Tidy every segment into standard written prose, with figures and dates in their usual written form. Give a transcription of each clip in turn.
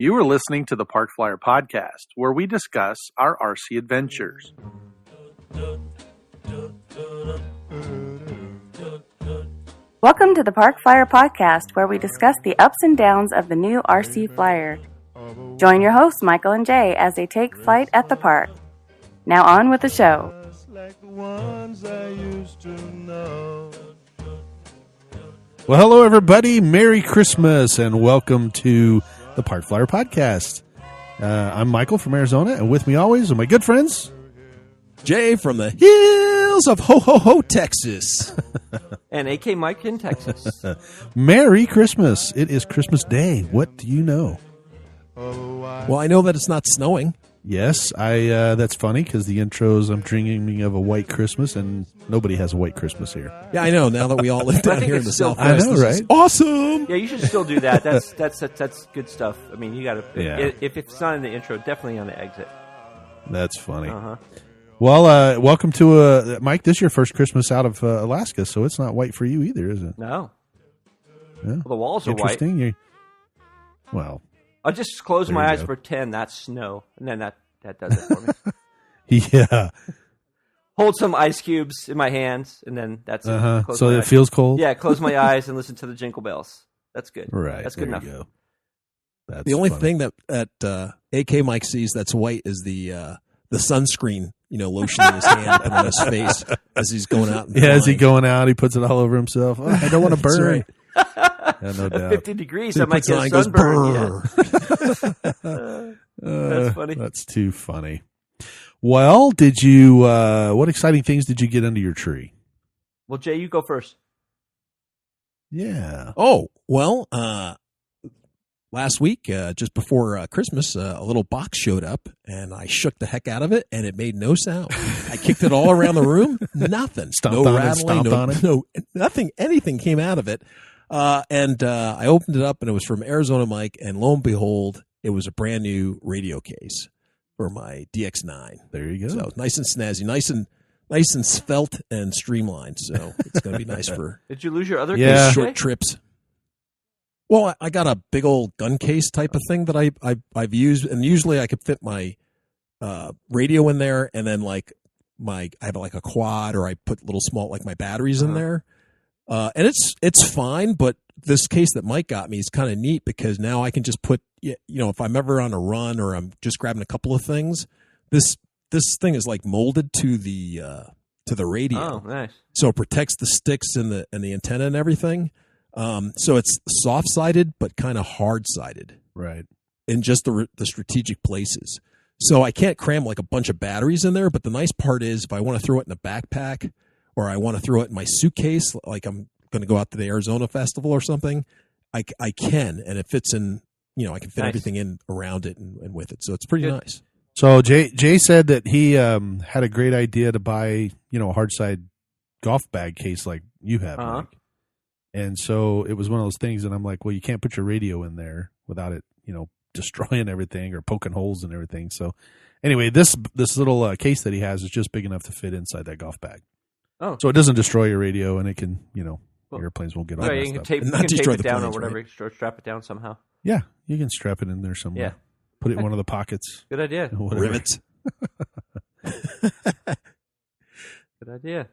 You are listening to the Park Flyer Podcast, where we discuss our RC adventures. Welcome to the Park Flyer Podcast, where we discuss the ups and downs of the new RC Flyer. Join your hosts, Michael and Jay, as they take flight at the park. Now on with the show. Well, hello, everybody. Merry Christmas, and welcome to the Park Flyer Podcast. I'm Michael from Arizona, and with me always are my good friends, Jay from the hills of Ho, Texas. And AK Mike in Texas. Merry Christmas. It is Christmas Day. What do you know? Well, I know that it's not snowing. Yes, that's funny because the intros, I'm dreaming of a white Christmas, and nobody has a white Christmas here. Yeah, I know. Now that we all live down here in the Southwest, I know, right? Awesome. Yeah, you should still do that. That's good stuff. I mean, you got to. Yeah. If it's not in the intro, definitely on the exit. That's funny. Uh-huh. Well, welcome to Mike. This is your first Christmas out of Alaska, so it's not white for you either, is it? No. Yeah. Well, the walls are white. Interesting. Well. I'll just close There my you eyes, go. pretend that's snow, and then that does it for me. Yeah. Hold some ice cubes in my hands, and then that's it. Close So my it eyes. feels cold? Yeah, close my eyes and listen to the jingle bells. That's good. Right. That's good there enough. You go. That's The only funny. thing that AK Mike sees that's white is the sunscreen, lotion in his hand and on his face as he's going out. And Yeah, as he flying. going out, he puts it all over himself. Oh, I don't want to That's burn. right. Yeah, no At doubt. 50 degrees, He I might puts it get on a and goes, sunburn. "Brr." That's funny. That's too funny. Well, did you? What exciting things did you get under your tree? Well, Jay, you go first. Yeah. Oh, well, last week, just before Christmas, a little box showed up, and I shook the heck out of it, and it made no sound. I kicked it all around the room, nothing. Stomped no on it, rattling, stomped on it. no, nothing, anything came out of it. And I opened it up, and it was from Arizona Mike, and lo and behold, it was a brand new radio case for my DX9. There you go. So nice and snazzy, nice and svelte and streamlined. So it's going to be nice for Did you lose your other Yeah. case, short Jay? trips. Well, I got a big old gun case type of thing that I've used, and usually I could fit my radio in there, and then I have like a quad, or I put little small like my batteries in there, and it's fine. But this case that Mike got me is kind of neat because now I can just put if I'm ever on a run or I'm just grabbing a couple of things, this thing is like molded to the radio. Oh, nice. So it protects the sticks and the antenna and everything. So it's soft-sided but kind of hard-sided Right. in just the strategic places. So I can't cram like a bunch of batteries in there, but the nice part is if I want to throw it in a backpack or I want to throw it in my suitcase, like I'm going to go out to the Arizona Festival or something, I can, and it fits in, I can fit Nice. everything in around it and with it. So it's pretty Good. nice. So Jay said that he had a great idea to buy a hard side golf bag case like you have, Uh-huh. Mike. And so it was one of those things, and I'm like, well, you can't put your radio in there without it, destroying everything or poking holes and everything. So anyway, this little case that he has is just big enough to fit inside that golf bag. Oh. So it doesn't destroy your radio, and it can, airplanes won't get all Right, you messed can up. tape, And you not can tape destroy it the down planes, or whatever, or strap it down somehow. Yeah, you can strap it in there somewhere. Yeah. Put it in one of the pockets. Good idea. Whatever. Rivets. Good idea.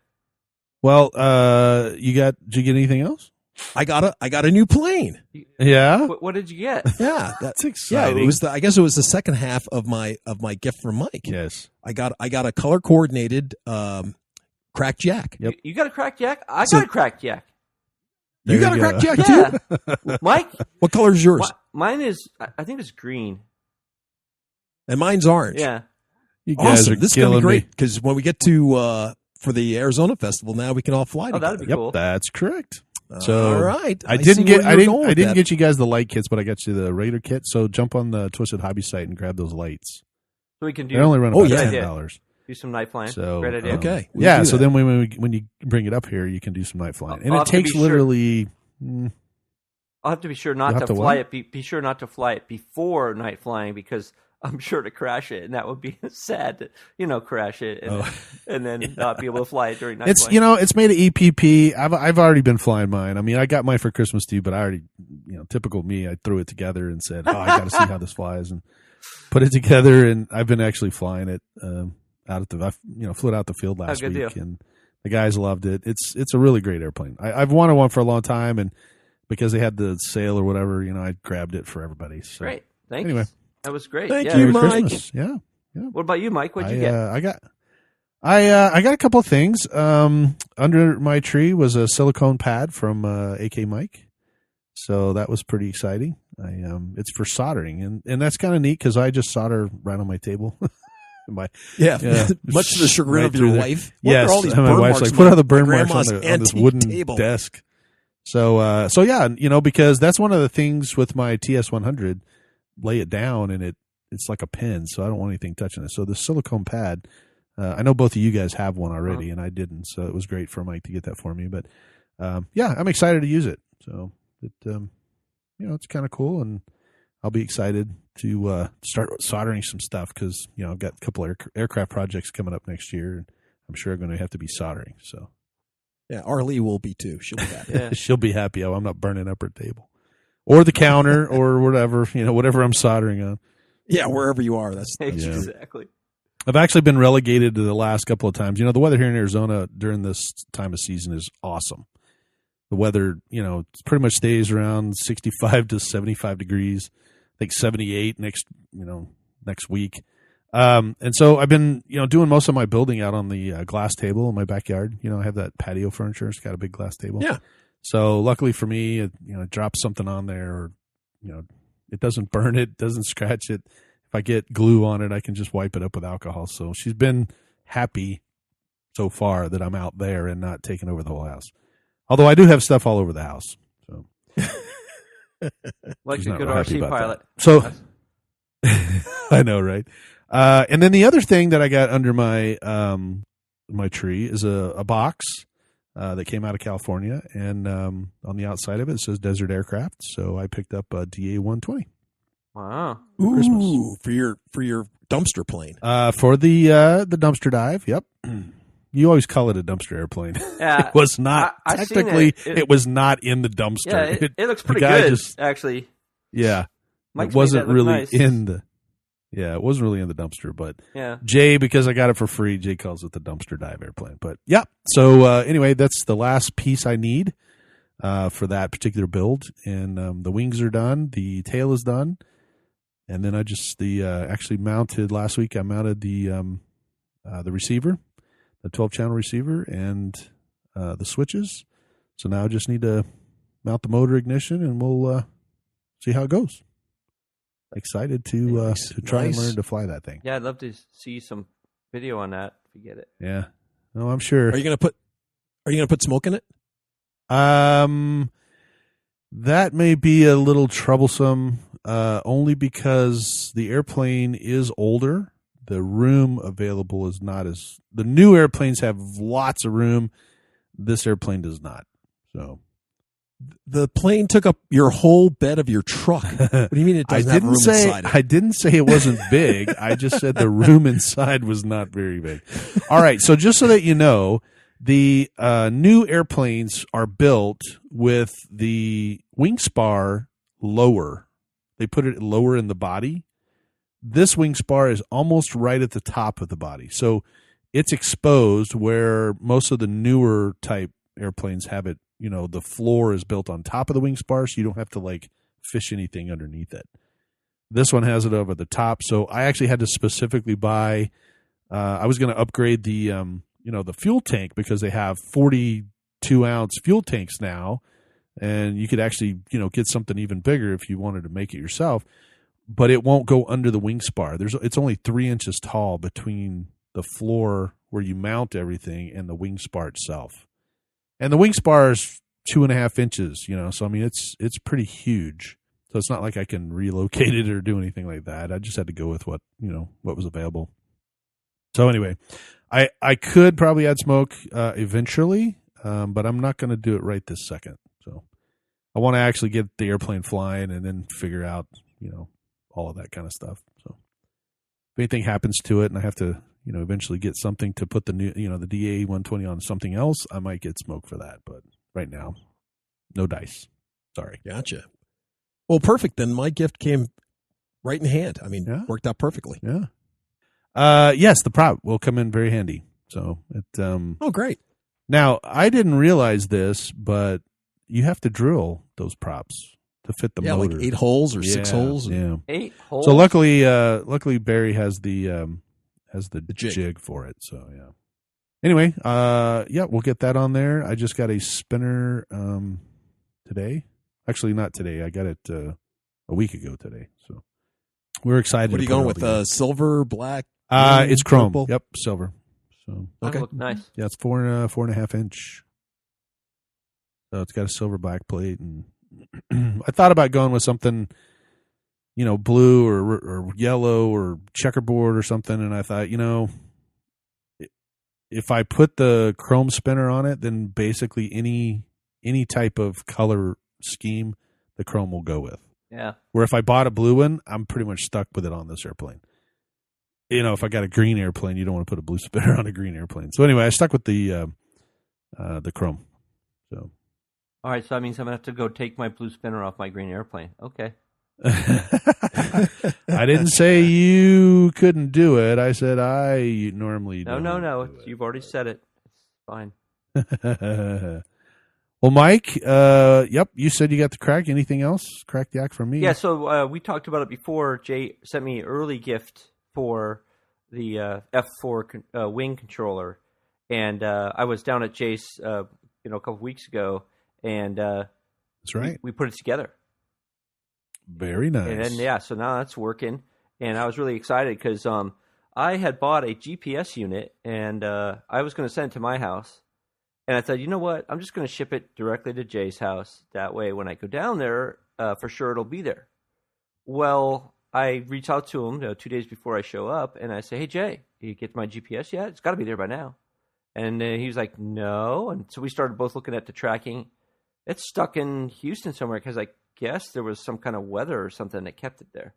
Well, did you get anything else? I got a new plane. Yeah. What did you get? Yeah, That's yeah. exciting. It was I guess it was the second half of my gift from Mike. Yes. I got a color coordinated crack jack. Yep. You got a cracked jack? I So- got a cracked jack. You There got you a go. crack jack too. Yeah. Mike? What color is yours? Mine is, I think it's green. And mine's orange. Yeah. You guys Awesome. are This is gonna killing be great me. because when we get to for the Arizona Festival, now we can all fly Oh, together. that'd be Yep, cool. that's correct. So all right. I see didn't where get I you're didn't going I with didn't that. get you guys the light kits, but I got you the radar kit. So jump on the Twisted Hobby site and grab those lights. So we can They do, only run Oh, about yeah. $10. do some night flying. So Great idea. Okay. we yeah. do So that. then when you bring it up here, you can do some night flying, and I'll it have to takes be sure- literally. I'll have to be sure You'll not have to to fly what? it. Be sure not to fly it before night flying because I'm sure to crash it, and that would be sad to, crash it and then not be able to fly it during night It's flight. it's made of EPP. I've already been flying mine. I mean, I got mine for Christmas too, but I already, typical me, I threw it together and said, I got to see how this flies, and put it together. And I've been actually flying it out at flew it out the field last good week, deal. and the guys loved it. It's a really great airplane. I've wanted one for a long time, and because they had the sale or whatever, I grabbed it for everybody. So. Great. Thank Anyway. you. That was great. Thank yeah. you, Merry Mike. Christmas. Yeah. What about you, Mike? What'd you get? I got a couple of things. Under my tree was a silicone pad from AK Mike, so that was pretty exciting. It's for soldering, and that's kind of neat because I just solder right on my table. Yeah, Yeah. much to the chagrin Right of your through there. wife. What Yes, are all these my burn wife's marks like, what are the on burn my marks on, grandma's on this antique wooden table? desk? So yeah, because that's one of the things with my TS100. Lay it down and it's like a pen, so I don't want anything touching it. So the silicone pad, I know both of you guys have one already, and I didn't, so it was great for Mike to get that for me. But yeah, I'm excited to use it. So it's kind of cool, and I'll be excited to start soldering some stuff because I've got a couple aircraft projects coming up next year, and I'm sure I'm going to have to be soldering. So Yeah, Arlie will be too. She'll be happy. Yeah. she'll be happy. I'm not burning up her table or the counter or whatever whatever I'm soldering on. Yeah, wherever you are. That's Exactly. I've actually been relegated to the last couple of times. The weather here in Arizona during this time of season is awesome. The weather, pretty much stays around 65 to 75 degrees. I think 78 next week. And so I've been, doing most of my building out on the glass table in my backyard. I have that patio furniture. It's got a big glass table. Yeah. So luckily for me, it drops something on there, or it doesn't burn it, doesn't scratch it. If I get glue on it, I can just wipe it up with alcohol. So she's been happy so far that I'm out there and not taking over the whole house. Although I do have stuff all over the house. So Like she's a not good real happy RC about pilot. that. So I know, right? And then the other thing that I got under my my tree is a box that came out of California, and on the outside of it says Desert Aircraft. So I picked up a DA-120 Wow. for Christmas. Ooh, for your dumpster plane. For the dumpster dive. Yep. You always call it a dumpster airplane. Yeah. It was not I've seen technically. it. It was not in the dumpster. Yeah, it looks pretty the guy good, just- actually. Yeah, Mike's it wasn't made that look really nice. in the. Yeah, it wasn't really in the dumpster, but Yeah. Jay, because I got it for free, Jay calls it the dumpster dive airplane. But yeah, so anyway, that's the last piece I need for that particular build, and the wings are done, the tail is done, and then I just actually mounted last week. I mounted the receiver, the 12-channel receiver, and the switches. So now I just need to mount the motor ignition, and we'll see how it goes. Excited to try and Nice. learn to fly that thing. Yeah, I'd love to see some video on that if you get it. Yeah. No, I'm sure. Are you gonna put smoke in it? That may be a little troublesome, only because the airplane is older. The room available is not as the new airplanes have lots of room. This airplane does not. So The plane took up your whole bed of your truck. What do you mean it doesn't have room inside it? I didn't say it wasn't big. I just said the room inside was not very big. All right. So just so that you know, the new airplanes are built with the wing spar lower. They put it lower in the body. This wing spar is almost right at the top of the body. So it's exposed where most of the newer type airplanes have it. The floor is built on top of the wing spar, so you don't have to fish anything underneath it. This one has it over the top. So I actually had to specifically buy, I was going to upgrade the, the fuel tank because they have 42-ounce fuel tanks now. And you could actually, get something even bigger if you wanted to make it yourself. But it won't go under the wing spar. It's only 3 inches tall between the floor where you mount everything and the wing spar itself. And the wing spar is 2.5 inches, so I mean it's pretty huge. So it's not like I can relocate it or do anything like that. I just had to go with what was available. So anyway, I could probably add smoke eventually, but I'm not going to do it right this second. So I want to actually get the airplane flying and then figure out all of that kind of stuff. So anything happens to it and I have to, eventually get something to put the new, the DA 120 on something else, I might get smoked for that. But right now, no dice. Sorry. Gotcha. Well, perfect. Then my gift came right in hand. I mean, worked out perfectly. Yeah. Yes, the prop will come in very handy. So it. Oh, great. Now, I didn't realize this, but you have to drill those props to fit the motor. Like 8 holes or 6 holes. Yeah. 8 holes. So luckily Barry has the jig for it. So yeah. Anyway, we'll get that on there. I just got a spinner today. Actually, not today. I got it a week ago today. So we're excited. What are you going with? Silver, black? It's chrome. Purple? Yep, silver. So Okay. Look nice. Yeah, it's 4.5 inch. So it's got a silver back plate, and I thought about going with something, blue or yellow or checkerboard or something, and I thought, if I put the chrome spinner on it, then basically any type of color scheme, the chrome will go with. Yeah. Where if I bought a blue one, I'm pretty much stuck with it on this airplane. If I got a green airplane, you don't want to put a blue spinner on a green airplane. So anyway, I stuck with the chrome. So. All right, so that means I'm going to have to go take my blue spinner off my green airplane. Okay. I didn't say you couldn't do it. I said I normally don't. No. You've already said it. It's fine. Well, Mike, you said you got the crack. Anything else? Crack yak from me? Yeah, so we talked about it before. Jay sent me an early gift for the F4 wing controller, and I was down at Jay's a couple of weeks ago, and that's right. We put it together. Very nice. And then, so now that's working, and I was really excited because I had bought a GPS unit, and I was going to send it to my house. And I thought, you know what? I'm just going to ship it directly to Jay's house. That way, when I go down there, for sure it'll be there. Well, I reach out to him 2 days before I show up, and I say, hey, Jay, you get my GPS yet? It's got to be there by now. And he was like, no. And so we started both looking at the tracking. It's stuck in Houston somewhere because I guess there was some kind of weather or something that kept it there.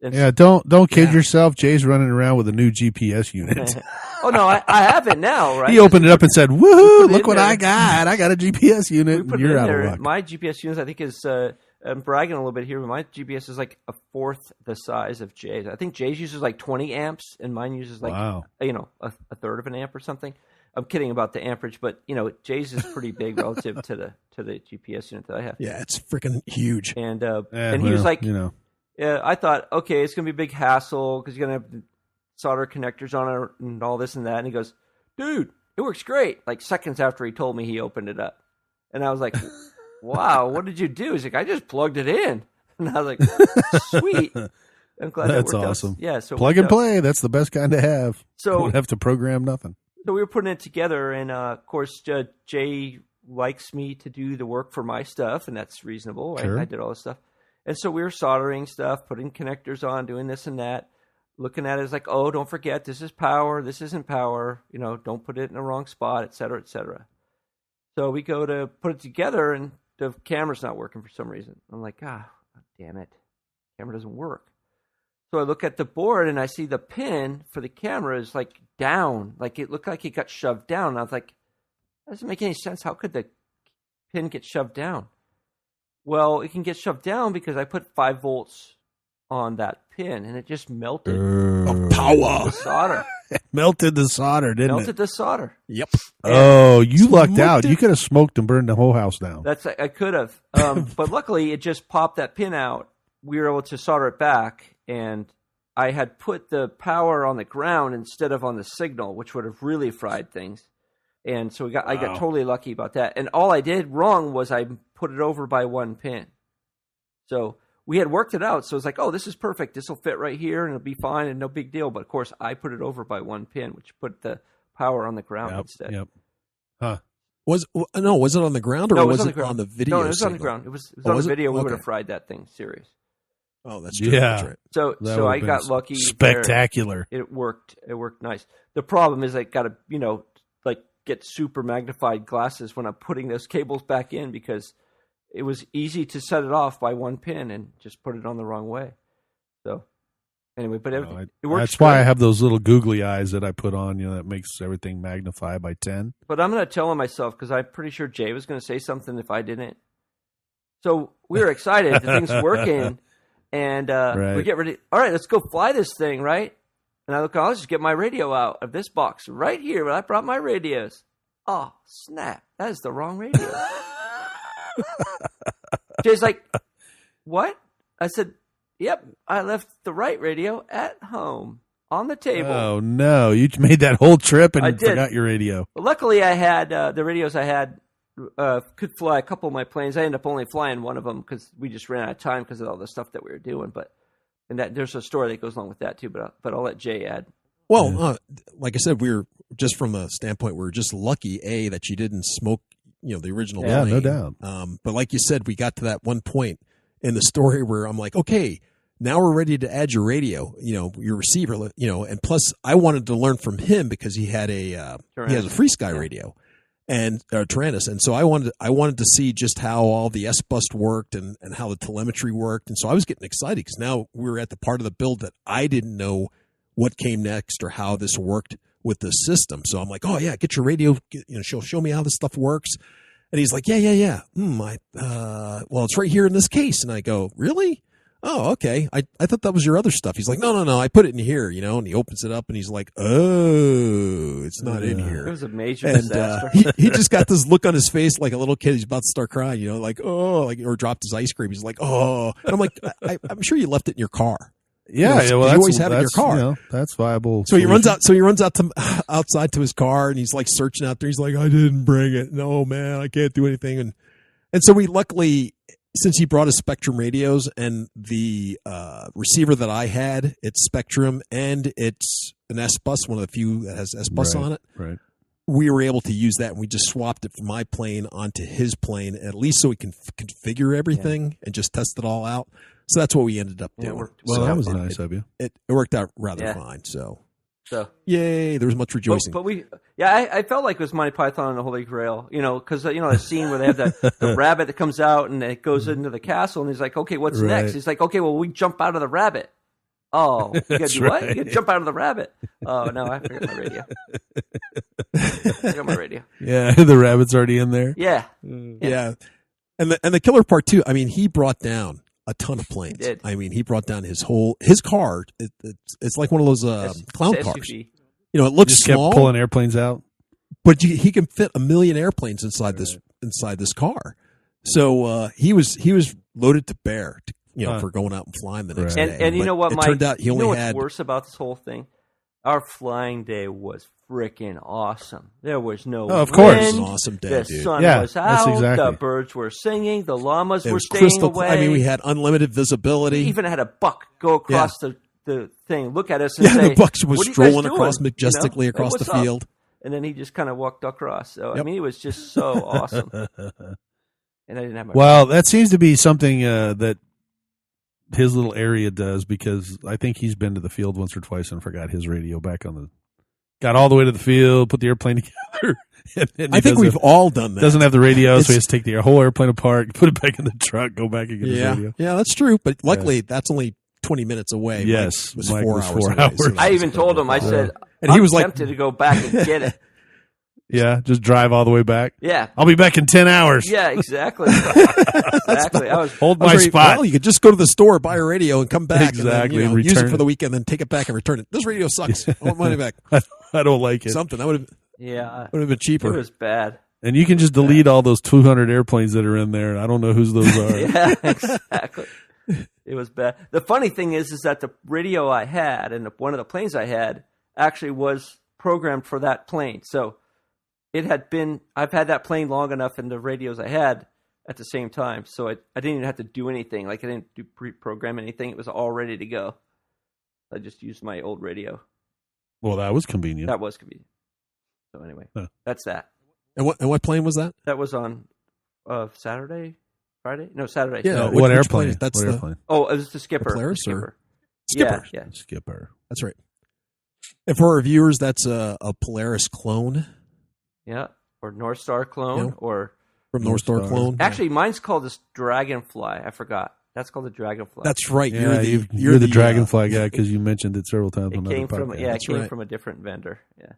And yeah, don't kid yourself. Jay's running around with a new GPS unit. Oh, no, I have it now, right? He opened it up and said, woohoo, look what I got. I got a GPS unit. We put You're it in out there. of luck. My GPS unit, I think, is, I'm bragging a little bit here, but my GPS is like a fourth the size of Jay's. I think Jay's uses like 20 amps, and mine uses like, a third of an amp or something. I'm kidding about the amperage, but, Jay's is pretty big relative to the GPS unit that I have. Yeah, it's freaking huge. And he was like, I thought, okay, it's going to be a big hassle because you're going to have solder connectors on it and all this and that. And he goes, dude, it works great. Like seconds after he told me he opened it up. And I was like, wow, what did you do? He's like, I just plugged it in. And I was like, sweet. I'm glad that's that worked awesome. out. Yeah, so plug and play. That's the best kind to have. So don't have to program nothing. So we were putting it together, and of course, Jay likes me to do the work for my stuff, and that's reasonable. Right? Sure. I did all this stuff. And so we were soldering stuff, putting connectors on, doing this and that. Looking at it as like, oh, don't forget, this is power, this isn't power. Don't put it in the wrong spot, et cetera, et cetera. So we go to put it together, and the camera's not working for some reason. I'm like, damn it, camera doesn't work. So I look at the board, and I see the pin for the camera is like down. Like it looked like it got shoved down. And I was like, that doesn't make any sense. How could the pin get shoved down? Well, it can get shoved down because I put 5 volts on that pin, and it just melted power. the solder. Melted the solder, didn't Melted the solder. Yep. Oh, you lucked out. You could have smoked and burned the whole house down. I could have. But luckily, it just popped that pin out. We were able to solder it back, and I had put the power on the ground instead of on the signal, which would have really fried things. And so I got totally lucky about that. And all I did wrong was I put it over by 1 pin. So we had worked it out. So it's like, oh, this is perfect. This will fit right here, and it'll be fine, and no big deal. But, of course, I put it over by 1 pin, which put the power on the ground instead. Yep. Huh. Was it on the ground, or was it on the video? No, it was on the ground. It was on the video. We would have fried that thing serious. Oh, that's true. Yeah. That's right. So I got lucky. Spectacular. There. It worked. It worked nice. The problem is I got to, get super magnified glasses when I'm putting those cables back in because it was easy to set it off by 1 pin and just put it on the wrong way. So Anyway, but No, it works. that's why good. I have those little googly eyes that I put on. That makes everything magnify by 10. But I'm going to tell him myself because I'm pretty sure Jay was going to say something if I didn't. So we were excited. The thing's working. And we get ready. All right, let's go fly this thing, right? And I look, I'll just get my radio out of this box right here where I brought my radios. Oh, snap. That is the wrong radio. Jay's like, what? I said, yep, I left the right radio at home on the table. Oh, no. You made that whole trip and I did. forgot your radio. Well, luckily, I had the radios I had could fly a couple of my planes. I ended up only flying one of them because we just ran out of time because of all the stuff that we were doing. And that there's a story that goes along with that too. But I'll let Jay add. Well, like I said, we were just from the standpoint we were just lucky that you didn't smoke, the original. Yeah, plane. no doubt. But like you said, we got to that one point in the story where I'm like, okay, now we're ready to add your radio, your receiver, and plus I wanted to learn from him because he had he has a FreeSky radio and Taranis. And so I wanted to see just how all the S-Bus worked and how the telemetry worked. And so I was getting excited because now we were at the part of the build that I didn't know what came next or how this worked with the system. So I'm like, oh yeah, get your radio, show me how this stuff works. And he's like, yeah. Well, it's right here in this case. And I go, really? Oh, okay. I thought that was your other stuff. He's like, no, I put it in here, and he opens it up and he's like, oh, it's not in here. It was a major And disaster. he just got this look on his face like a little kid. He's about to start crying, like, oh, or dropped his ice cream. He's like, oh. And I'm like, I'm sure you left it in your car. Yeah, You always have it in your car. That's viable. So he runs out. So he runs outside to his car, and he's like searching out there. He's like, "I didn't bring it. No, man, I can't do anything." And so we luckily, since he brought his Spectrum radios and the receiver that I had, it's Spectrum and it's an S-Bus, one of the few that has S-Bus on it. Right. We were able to use that, and we just swapped it from my plane onto his plane, at least so we can configure everything and just test it all out. So that's what we ended up doing. Well, So that was nice of you. It worked out rather fine. So yay, there was much rejoicing. But I felt like it was Monty Python and the Holy Grail, because the scene where they have the rabbit that comes out and it goes into the castle, and he's like, okay, what's next? He's like, okay, well, we jump out of the rabbit. Oh, you gotta do what? You gotta jump out of the rabbit. Oh no, I forgot my radio. Yeah, the rabbit's already in there. Yeah. Yeah. And the killer part too, I mean, he brought down a ton of planes. He did. I mean, he brought down his car. It's like one of those clown it's cars. SUV. It looks Just small, kept pulling airplanes out. but he can fit 1 million airplanes inside this car. So he was loaded to bear, for going out and flying the next day. And you know what, it Mike? turned out he only what's had. worse about this whole thing? Our flying day was freaking awesome. There was no Oh, of course. wind. It was an awesome day, The dude. sun Yeah, was that's out. exactly. The birds were singing. The llamas It were was staying crystal. away. I mean, we had unlimited visibility. We even had a buck go across the thing, look at us, and Yeah, say, the buck was "What are you guys strolling doing?" across majestically Hey, across what's the up? field. And then he just kind of walked across. So I Yep. mean, it was just so awesome. And I didn't have my Well, that seems to be something that his little area does, because I think he's been to the field once or twice and forgot his radio back on the. Got all the way to the field, put the airplane together. And I think we've all done that. Doesn't have the radio, so It's- he has to take the whole airplane apart, put it back in the truck, go back and get his Yeah, radio. yeah, that's true. But luckily, that's only 20 minutes away. Yes, Mike was Mike 4 was hours 4 away, hours. so I even told him, I said, And he was like- tempted to go back and get it. Yeah, just drive all the way back. Yeah. I'll be back in 10 hours. Yeah, exactly. Exactly. I was Hold I was my ready- spot. Well, you could just go to the store, buy a radio, and come back. Exactly, And then, use return it for it. the weekend, then take it back and return it. This radio sucks. I want money back. I don't like it. Something that would have yeah. been cheaper. It was bad. And you can just delete all those 200 airplanes that are in there. I don't know whose those are. Yeah, exactly. It was bad. The funny thing is that the radio I had and one of the planes I had actually was programmed for that plane. So it had been, I've had that plane long enough and the radios I had at the same time. So I didn't even have to do anything. Like I didn't pre-program anything. It was all ready to go. I just used my old radio. Well, that was convenient. That was convenient. So anyway, that's that. And what plane was that? That was on Saturday? Friday? No, Saturday. Yeah. Saturday. Which What airplane? plane? That's What the- airplane? Oh, it was the Skipper. Polaris The or- Skipper. Skipper. Yeah. Skipper. That's right. And for our viewers, that's a Polaris clone Yeah. Or North Star clone Yeah. or from North Star North Star. clone. actually mine's called this Dragonfly. I forgot. That's called the Dragonfly. That's right. Yeah, you're the Dragonfly guy because you mentioned it several times. It came from it came right. from a different vendor. Yeah.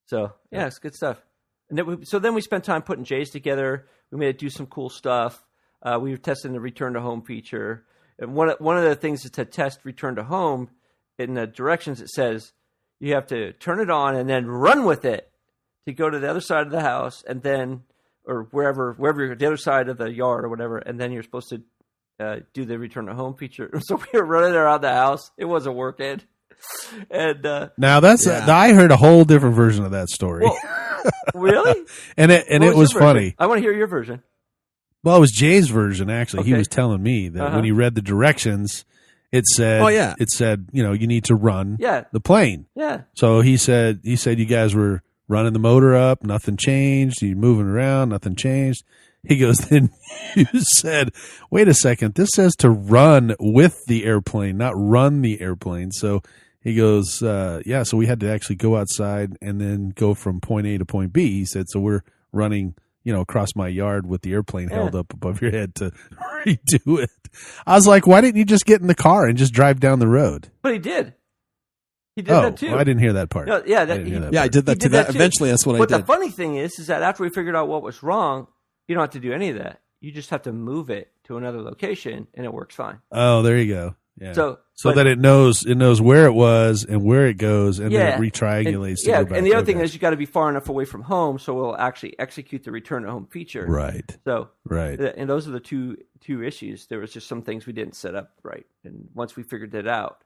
So yeah, it's good stuff. And then we spent time putting J's together. We made it do some cool stuff. We were testing the return to home feature. And one of the things is to test return to home. In the directions, it says you have to turn it on and then run with it to go to the other side of the house, and then or wherever you're, the other side of the yard or whatever, and then you're supposed to do the return to home feature. So we were running around the house. It wasn't working. And now that's I heard a whole different version of that story. Well, really? and it was funny. I want to hear your version. Well, it was Jay's version actually. Okay. He was telling me that when he read the directions, it said, it said, you need to run the plane. Yeah. So he said you guys were running the motor up, nothing changed. You're moving around, nothing changed. He goes, then you said, wait a second, this says to run with the airplane, not run the airplane. So he goes, so we had to actually go outside and then go from point A to point B. He said, so we're running, across my yard with the airplane held up above your head to redo it. I was like, why didn't you just get in the car and just drive down the road? But he did. He did that too. Well, I didn't hear that part. No, I did that too. Eventually, that's what I did. But the funny thing is that after we figured out what was wrong, you don't have to do any of that. You just have to move it to another location, and it works fine. Oh, there you go. Yeah. So that it knows where it was and where it goes, and then it retriangulates. And the other thing is you got to be far enough away from home, so we'll actually execute the return to home feature. Right. So right. And those are the two issues. There was just some things we didn't set up right, and once we figured it out,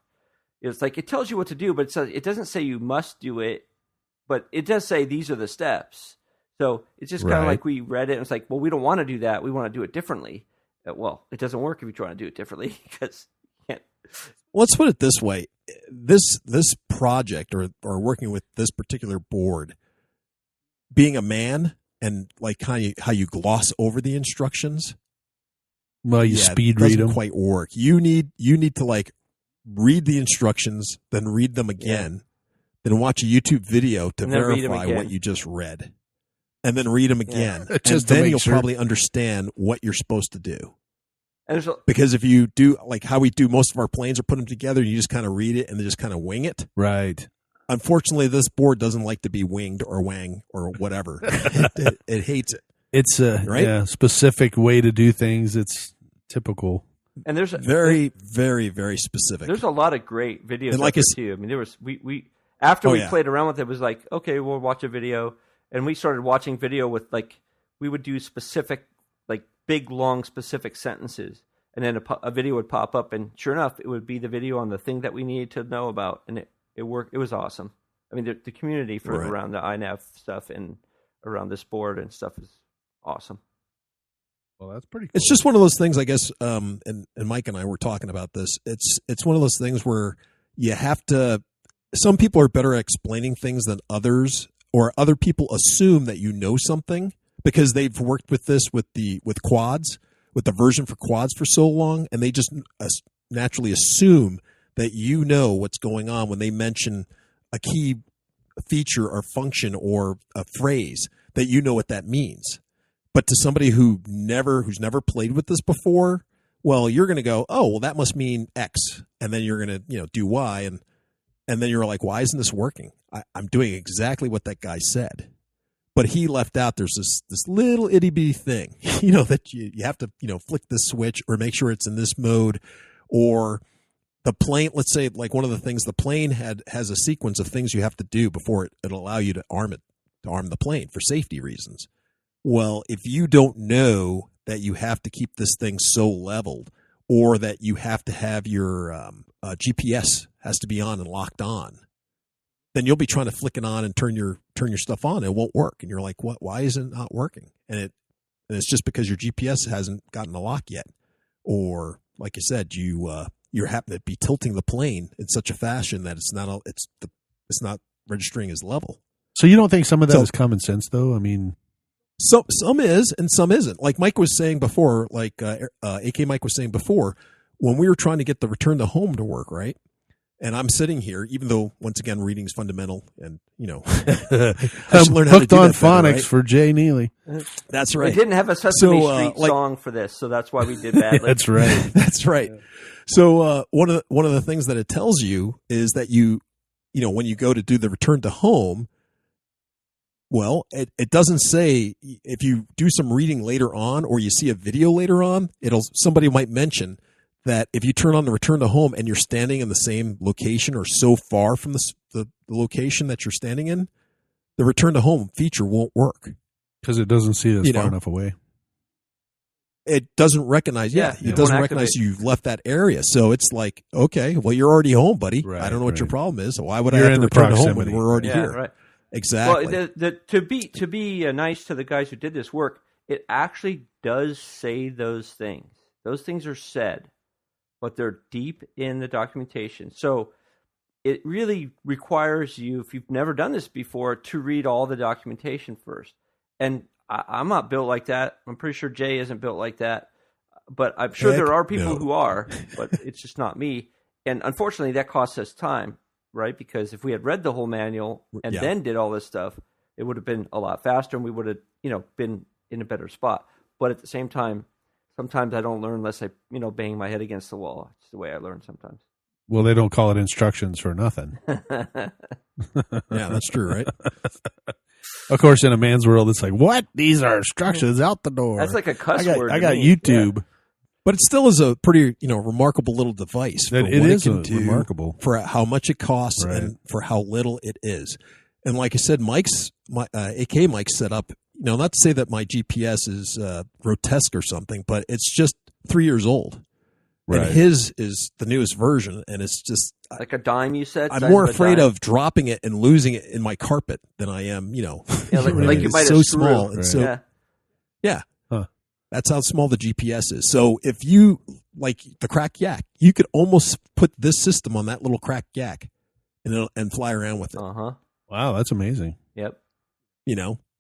it's like it tells you what to do, but it doesn't say you must do it, but it does say these are the steps. So it's just kind of like we read it, and it's like, well, we don't want to do that. We want to do it differently. Well, it doesn't work if you try to do it differently because you can't. Let's put it this way: this project or working with this particular board, being a man and like how you gloss over the instructions. Well, you speed read them. Doesn't quite work. You need to like read the instructions, then read them again, then watch a YouTube video to verify what you just read, and then read them again. Just and then you'll probably understand what you're supposed to do. And because if you do like how we do most of our planes, or put them together, you just kind of read it and then just kind of wing it. Right. Unfortunately, this board doesn't like to be winged or wang or whatever. It hates it. It's a specific way to do things. It's typical. And there's very, very, very specific. There's a lot of great videos and like too. I mean, there was we after we played around with it, was like, okay, we'll watch a video, and we started watching video with like we would do specific like big long specific sentences, and then a video would pop up, and sure enough, it would be the video on the thing that we needed to know about, and it worked. It was awesome. I mean, the community for around the iNav stuff and around this board and stuff is awesome. Well, that's pretty cool. It's just one of those things, I guess, and Mike and I were talking about this. It's one of those things where you have to – some people are better at explaining things than others, or other people assume that you know something because they've worked with this with quads, with the version for quads for so long, and they just naturally assume that you know what's going on when they mention a key feature or function or a phrase, that you know what that means. But to somebody who's never played with this before, well, you're going to go, oh, well, that must mean X, and then you're going to do Y, and then you're like, why isn't this working? I'm doing exactly what that guy said, but he left out. There's this little itty bitty thing, that you have to flick this switch or make sure it's in this mode, or the plane. Let's say like one of the things the plane has a sequence of things you have to do before it'll allow you to arm the plane for safety reasons. Well, if you don't know that you have to keep this thing so leveled, or that you have to have your GPS has to be on and locked on, then you'll be trying to flick it on and turn your stuff on. It won't work, and you're like, "What? Why is it not working?" And it's just because your GPS hasn't gotten a lock yet, or like you said, you're happen to be tilting the plane in such a fashion that it's not registering as level. So you don't think some of that is common sense, though? I mean. Some is and some isn't. Like Mike was saying before, like AK Mike was saying before, when we were trying to get the return to home to work, right? And I'm sitting here, even though once again reading's fundamental, and I I'm should learn how to hooked do on that better, phonics right? for Jay Neely. That's We right. didn't have a Sesame Street like- song for this, so that's why we did badly. That's right. That's right. So one of the things that it tells you is that when you go to do the return to home, well, it doesn't say if you do some reading later on or you see a video later on, somebody might mention that if you turn on the return to home and you're standing in the same location or so far from the location that you're standing in, the return to home feature won't work. Because it doesn't see us You far know. enough away. It doesn't recognize, Yeah, it it doesn't won't recognize activate. you've left that area. So it's like, okay, well, you're already home, buddy. Right, I don't know what your right. problem is. Why would You're I have in to the return to home when proximity. we're already Yeah, here? right. Exactly. Well, to be nice to the guys who did this work, it actually does say those things. Those things are said, but they're deep in the documentation. So it really requires you, if you've never done this before, to read all the documentation first. And I'm not built like that. I'm pretty sure Jay isn't built like that. But I'm sure Heck there are people no. who are, but it's just not me. And unfortunately, that costs us time, right? Because if we had read the whole manual and Yeah. then did all this stuff, it would have been a lot faster and we would have, been in a better spot. But at the same time, sometimes I don't learn unless I, bang my head against the wall. It's the way I learn sometimes. Well, they don't call it instructions for nothing. Yeah, that's true, right? Of course, in a man's world, it's like, what? These are instructions out the door. That's like a cuss word. I to got me. YouTube. But it still is a pretty, remarkable little device for It what is it can do, remarkable. for how much it costs Right. and for how little it is. And like I said, AK Mike's set up, not to say that my GPS is grotesque or something, but it's just 3 years old. Right. And his is the newest version, and it's just Like a dime, you said? I'm Size more of a afraid dime? of dropping it and losing it in my carpet than I am, Yeah, like, Right. like you It's might so have small and Right. so Yeah. that's how small the GPS is. So if you like the crack yak, you could almost put this system on that little crack yak and fly around with it. Uh-huh. Wow, that's amazing. Yep.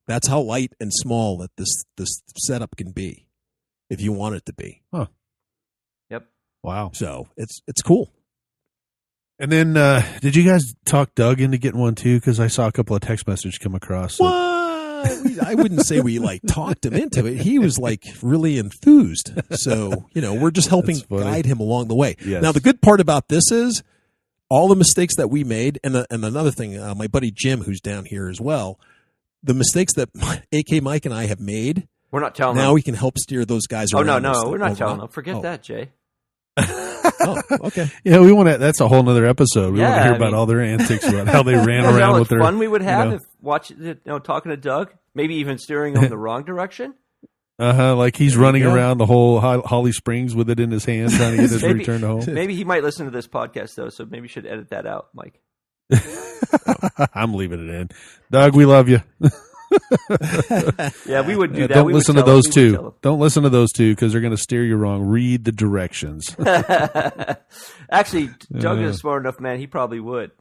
That's how light and small that this setup can be, if you want it to be. Yep. Wow. So it's cool. And then, did you guys talk Doug into getting one too? Because I saw a couple of text messages come across. What? I wouldn't say we talked him into it. He was really enthused. So, we're just helping That's funny. guide him along the way. Yes. Now, the good part about this is all the mistakes that we made. And another thing, my buddy Jim, who's down here as well, the mistakes that AK Mike and I have made, We're not telling now them. we can help steer those guys Oh, around. no, we're not Oh, telling wow. them. Forget Oh. that, Jay. Oh, okay. Yeah, we want to. That's a whole nother episode. We want Yeah, to hear I about mean- all their antics, about how they ran You know how around much with their fun we would have know. if watching, talking to Doug, maybe even steering him in the wrong direction. like he's There you running go. around the whole Holly Springs with it in his hand, trying to get his Maybe- return to home. Maybe he might listen to this podcast though, so maybe you should edit that out, Mike. I'm leaving it in. Doug, we love you. Yeah, we would do that. Don't We would listen to tell him. those We would two. Don't listen to those two because they're going to steer you wrong. Read the directions. tell him. Actually, Doug Yeah. is a smart enough man. He probably would.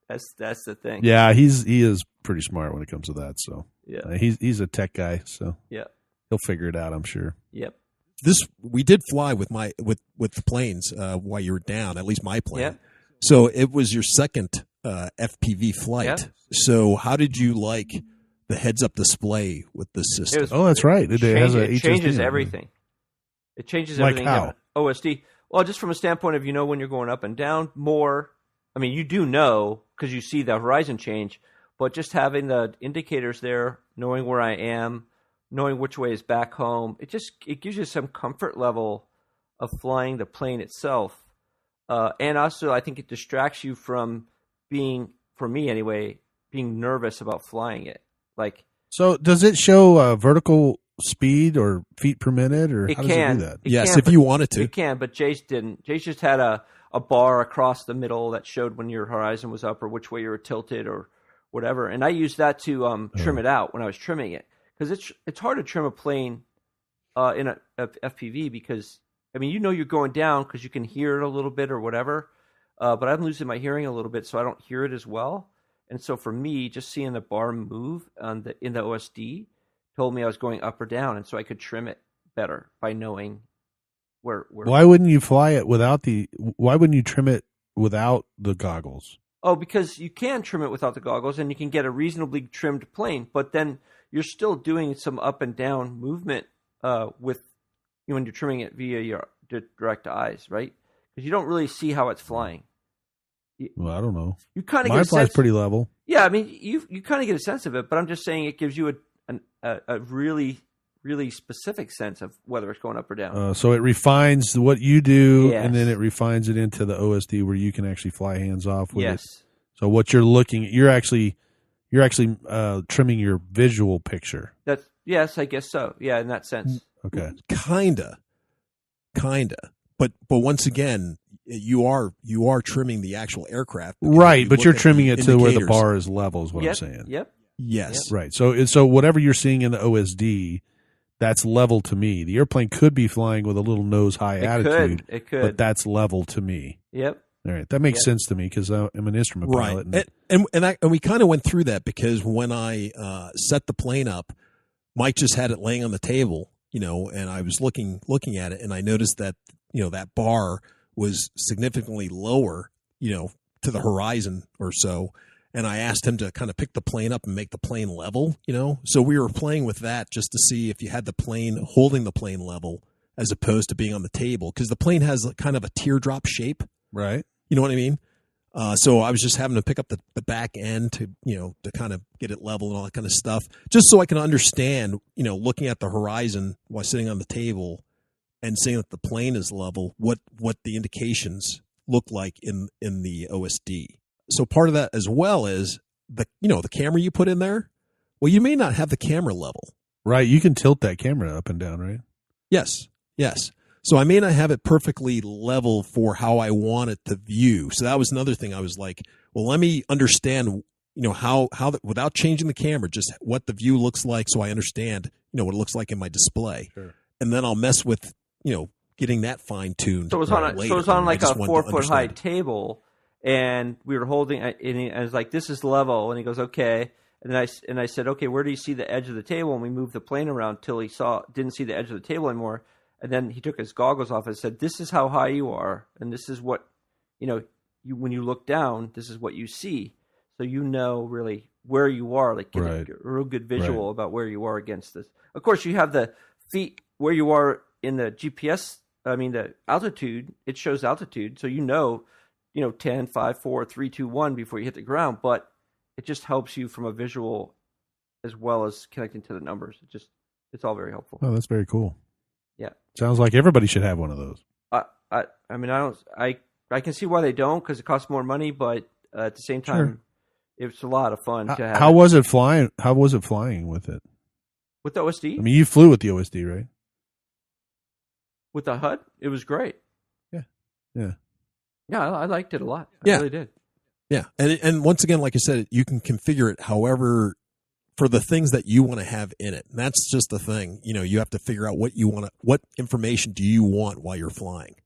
That's the thing. Yeah, he is pretty smart when it comes to that. So Yeah. he's a tech guy, so Yeah. he'll figure it out. I'm sure. Yep. We did fly with the planes while you were down, at least my plane. Yep. So it was your second FPV flight. Yep. So how did you like the heads-up display with this system? It was- Oh, that's right. It has a it HSD changes on it. everything. It changes Like everything. how? OSD. Well, just from a standpoint of when you're going up and down more. I mean, you do know because you see the horizon change, but just having the indicators there, knowing where I am, knowing which way is back home, it gives you some comfort level of flying the plane itself, and also I think it distracts you from being, for me anyway, being nervous about flying it. Like So does it show vertical speed or feet per minute, or it how does can. it do that? It Yes, can, if you wanted to. It can, but Jace didn't. Jace just had a bar across the middle that showed when your horizon was up or which way you were tilted or whatever. And I used that to trim it out when I was trimming it, because it's hard to trim a plane in a FPV because I mean you're going down because you can hear it a little bit or whatever, but I'm losing my hearing a little bit, so I don't hear it as well. And so for me, just seeing the bar move in the OSD told me I was going up or down, and so I could trim it better by knowing where. Why wouldn't you fly it without why wouldn't you trim it without the goggles? Oh, because you can trim it without the goggles, and you can get a reasonably trimmed plane, but then you're still doing some up and down movement with when you're trimming it via your direct eyes, right? Because you don't really see how it's flying. Well, I don't know. You kind of Mine flies pretty level. Yeah, I mean, you kind of get a sense of it, but I'm just saying it gives you a really, really specific sense of whether it's going up or down. So it refines what you do, Yes. and then it refines it into the OSD where you can actually fly hands off with Yes. it. So what you're looking, you're actually trimming your visual picture. Yes, I guess so. Yeah, in that sense. Okay. Kinda. But once again, you are trimming the actual aircraft. because Right, you but look you're at trimming the it to where the indicators. bar is level is what Yep. I'm saying. Yep. Yes. Right. So whatever you're seeing in the OSD, that's level to me. The airplane could be flying with a little nose high attitude, It could. but that's level to me. Yep. All right, that makes Yep. sense to me because I'm an instrument pilot. Right. And we kind of went through that because when I set the plane up, Mike just had it laying on the table, and I was looking at it, and I noticed that that bar was significantly lower, to the horizon or so. And I asked him to kind of pick the plane up and make the plane level, So we were playing with that just to see if you had the plane holding the plane level as opposed to being on the table, because the plane has kind of a teardrop shape. Right. You know what I mean? So I was just having to pick up the back end to kind of get it level and all that kind of stuff, just so I can understand, looking at the horizon while sitting on the table and seeing that the plane is level, what the indications look like in the OSD. So part of that as well is the camera you put in there. Well, you may not have the camera level. Right. You can tilt that camera up and down, right? Yes. So I may not have it perfectly level for how I want it to view. So that was another thing. I was like, well, let me understand, how without changing the camera, just what the view looks like, so I understand, what it looks like in my display. Sure. And then I'll mess with, getting that fine tuned. So it was on like a 4 foot high table, and we were holding. And I was like, "This is level," and he goes, "Okay." And I said, "Okay, where do you see the edge of the table?" And we moved the plane around till he didn't see the edge of the table anymore. And then he took his goggles off and said, "This is how high you are, and this is what, when you look down, this is what you see. So really where you are, like get Right. a real good visual about where you are against this. Of course, you have the feet where you are in the GPS. I mean, the altitude. It shows altitude, so 10, 5, 4, 3, 2, 1 before you hit the ground. But it just helps you from a visual as well as connecting to the numbers. It's all very helpful. Oh, that's very cool. Yeah. Sounds like everybody should have one of those. I can see why they don't, because it costs more money, but at the same time, it's a lot of fun to have. How was it flying? How was it flying with it? With the OSD? I mean, you flew with the OSD, right? With the HUD? It was great. Yeah. Yeah, I liked it a lot. I Yeah. really did. Yeah. And once again, like I said, you can configure it however for the things that you want to have in it. And that's just the thing. You have to figure out what information do you want while you're flying?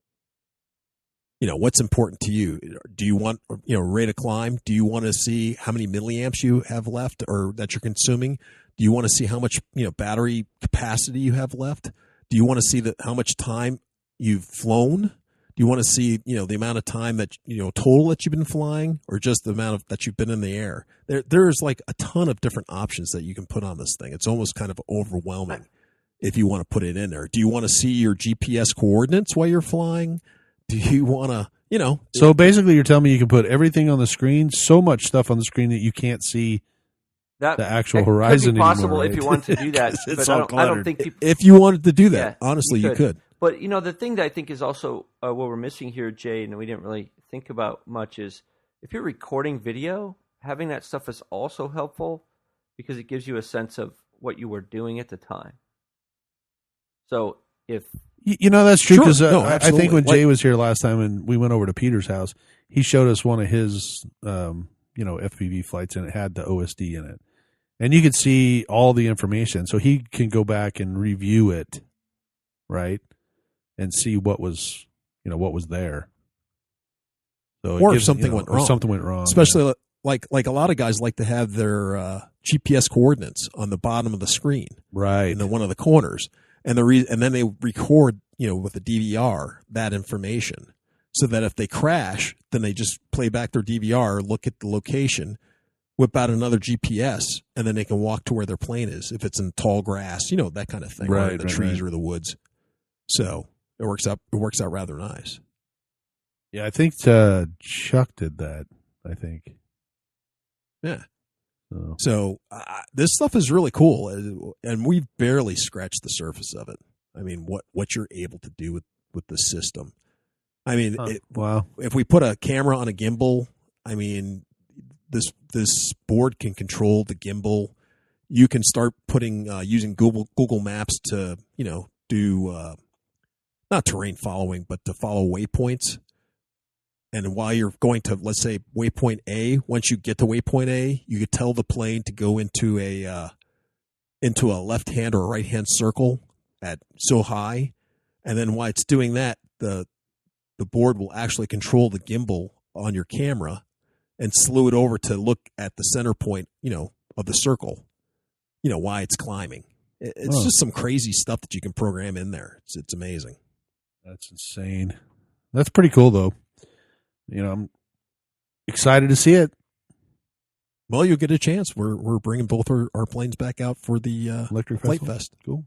What's important to you? Do you want, rate of climb? Do you want to see how many milliamps you have left or that you're consuming? Do you want to see how much, battery capacity you have left? Do you want to see how much time you've flown? Do you want to see, the amount of time that, total that you've been flying, or just the amount of that you've been in the air? There's like a ton of different options that you can put on this thing. It's almost kind of overwhelming if you want to put it in there. Do you want to see your GPS coordinates while you're flying? Do you want to, So basically, you're telling me you can put everything on the screen, so much stuff on the screen that you can't see the actual horizon could be possible anymore, if you right? wanted to do that. It's But all I don't cluttered. think people. if you wanted to do that, Yeah, honestly, you could. But the thing that I think is also what we're missing here, Jay, and we didn't really think about much, is if you're recording video, having that stuff is also helpful because it gives you a sense of what you were doing at the time. So if That's true Sure. because No, I think absolutely. when Jay was here last time and we went over to Peter's house, he showed us one of his, FPV flights, and it had the OSD in it, and you could see all the information. So he can go back and review it, right, and see what was there. So it Or if gives, something or went wrong. something went wrong, Especially like a lot of guys like to have their GPS coordinates on the bottom of the screen right? in one of the corners, and and then they record with a DVR that information. so that if they crash, then they just play back their DVR, look at the location, whip out another GPS, and then they can walk to where their plane is. If it's in tall grass, that kind of thing, or in the trees or the woods. So it works out rather nice. Yeah, I think Chuck did that. I think. Yeah. So this stuff is really cool, and we've barely scratched the surface of it. I mean, what you're able to do with the system. I mean, wow. If we put a camera on a gimbal, I mean, this board can control the gimbal. You can start putting using Google Maps to do not terrain following, but to follow waypoints. And while you're going to, let's say, waypoint A, once you get to waypoint A, you could tell the plane to go into a left hand or a right hand circle at so high, and then while it's doing that, the board will actually control the gimbal on your camera and slew it over to look at the center point, of the circle, why it's climbing. It's just some crazy stuff that you can program in there. It's amazing. That's insane. That's pretty cool, though. I'm excited to see it. Well, you'll get a chance. We're bringing both our planes back out for the Electric Flight Festival? Fest. Cool.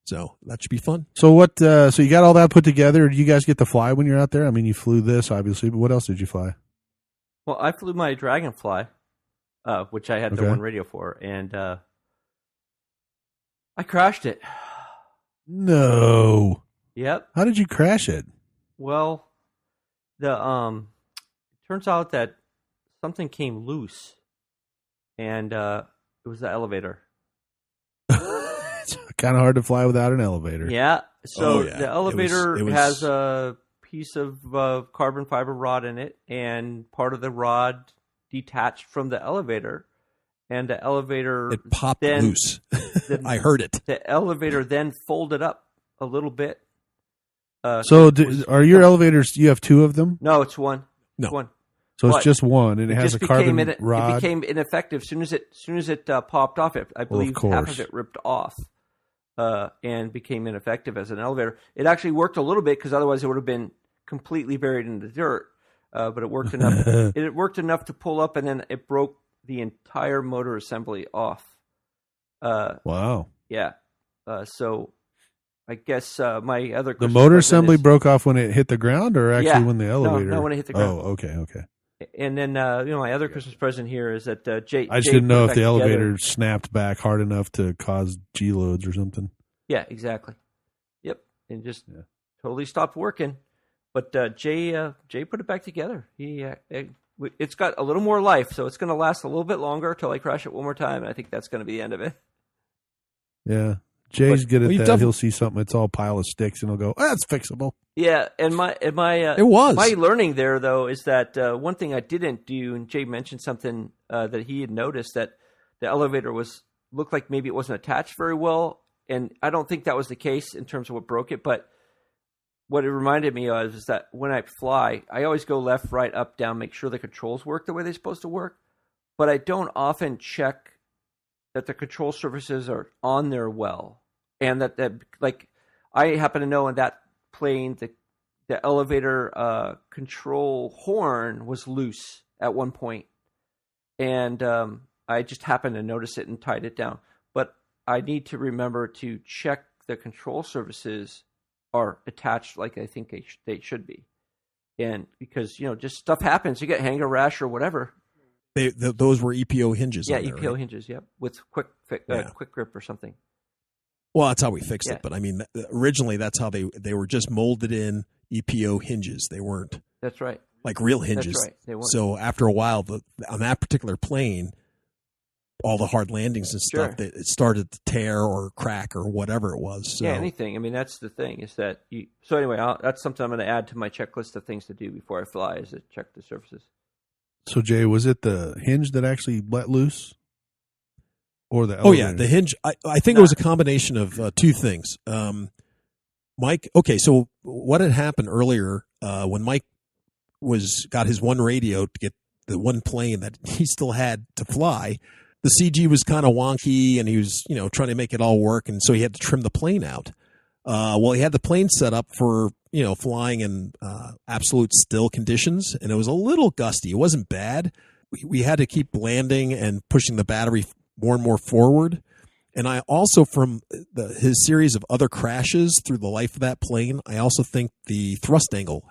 So that should be fun. So what? So you got all that put together. Did you guys get to fly when you're out there? I mean, you flew this obviously, but what else did you fly? Well, I flew my Dragonfly, which I had the one radio for, and I crashed it. No. Yep. How did you crash it? Well, the it turns out that something came loose, and it was the elevator. It's kind of hard to fly without an elevator. Yeah. So yeah. the elevator It was- has a piece of carbon fiber rod in it, and part of the rod detached from the elevator, and the elevator It popped then, loose. I heard it. The elevator then folded up a little bit. So are your elevators? You have two of them? No, it's one. No. It's one. So it's But just one, and it has a just carbon became rod. It became ineffective as soon as it popped off. I believe half course. of it ripped off and became ineffective as an elevator. It actually worked a little bit because otherwise it would have been completely buried in the dirt. But it worked enough. It worked enough to pull up, and then it broke the entire motor assembly off. Wow. Yeah. So I guess my other The Christmas motor present assembly is- broke off when it hit the ground, or actually Yeah. when the elevator? No, when it hit the ground. Oh, okay. And then my other Christmas present here is that Jay. I just Jay didn't know put if the back together- elevator snapped back hard enough to cause G loads or something. Yeah, exactly. Yep, and just totally stopped working. But Jay put it back together. It's got a little more life, so it's going to last a little bit longer until I crash it one more time. And I think that's going to be the end of it. Yeah. Jay's good at Well, that. He'll see something that's all pile of sticks, and he'll go, "That's fixable." Yeah, and my It was. my learning there though is that one thing I didn't do, and Jay mentioned something that he had noticed, that the elevator looked like maybe it wasn't attached very well, and I don't think that was the case in terms of what broke it. But what it reminded me of is that when I fly, I always go left, right, up, down, make sure the controls work the way they're supposed to work. But I don't often check that the control surfaces are on there well, and that like I happen to know in that plane the elevator control horn was loose at one point, and I just happened to notice it and tied it down. But I need to remember to check the control surfaces are attached like I think they should be, and because just stuff happens, you get hanger rash or whatever. Those were EPO hinges. Yeah, on there, EPO right? hinges. Yep, with quick grip or something. Well, that's how we fixed Yeah. it. But I mean, originally that's how they were just molded in EPO hinges. They weren't That's right. like real hinges. That's right. They weren't. So after a while, on that particular plane, all the hard landings and stuff, Sure. it started to tear or crack or whatever it was. So, Yeah, anything. I mean, that's the thing is that you. So anyway, that's something I'm going to add to my checklist of things to do before I fly is to check the surfaces. So, Jay, was it the hinge that actually let loose, or the elevator? Oh yeah, the hinge. I think it was a combination of two things. Mike. Okay, so what had happened earlier when Mike got his one radio to get the one plane that he still had to fly? The CG was kind of wonky, and he was trying to make it all work, and so he had to trim the plane out. Well, he had the plane set up for flying in absolute still conditions, and it was a little gusty. It wasn't bad. We had to keep landing and pushing the battery more and more forward. And I also, from his series of other crashes through the life of that plane, I also think the thrust angle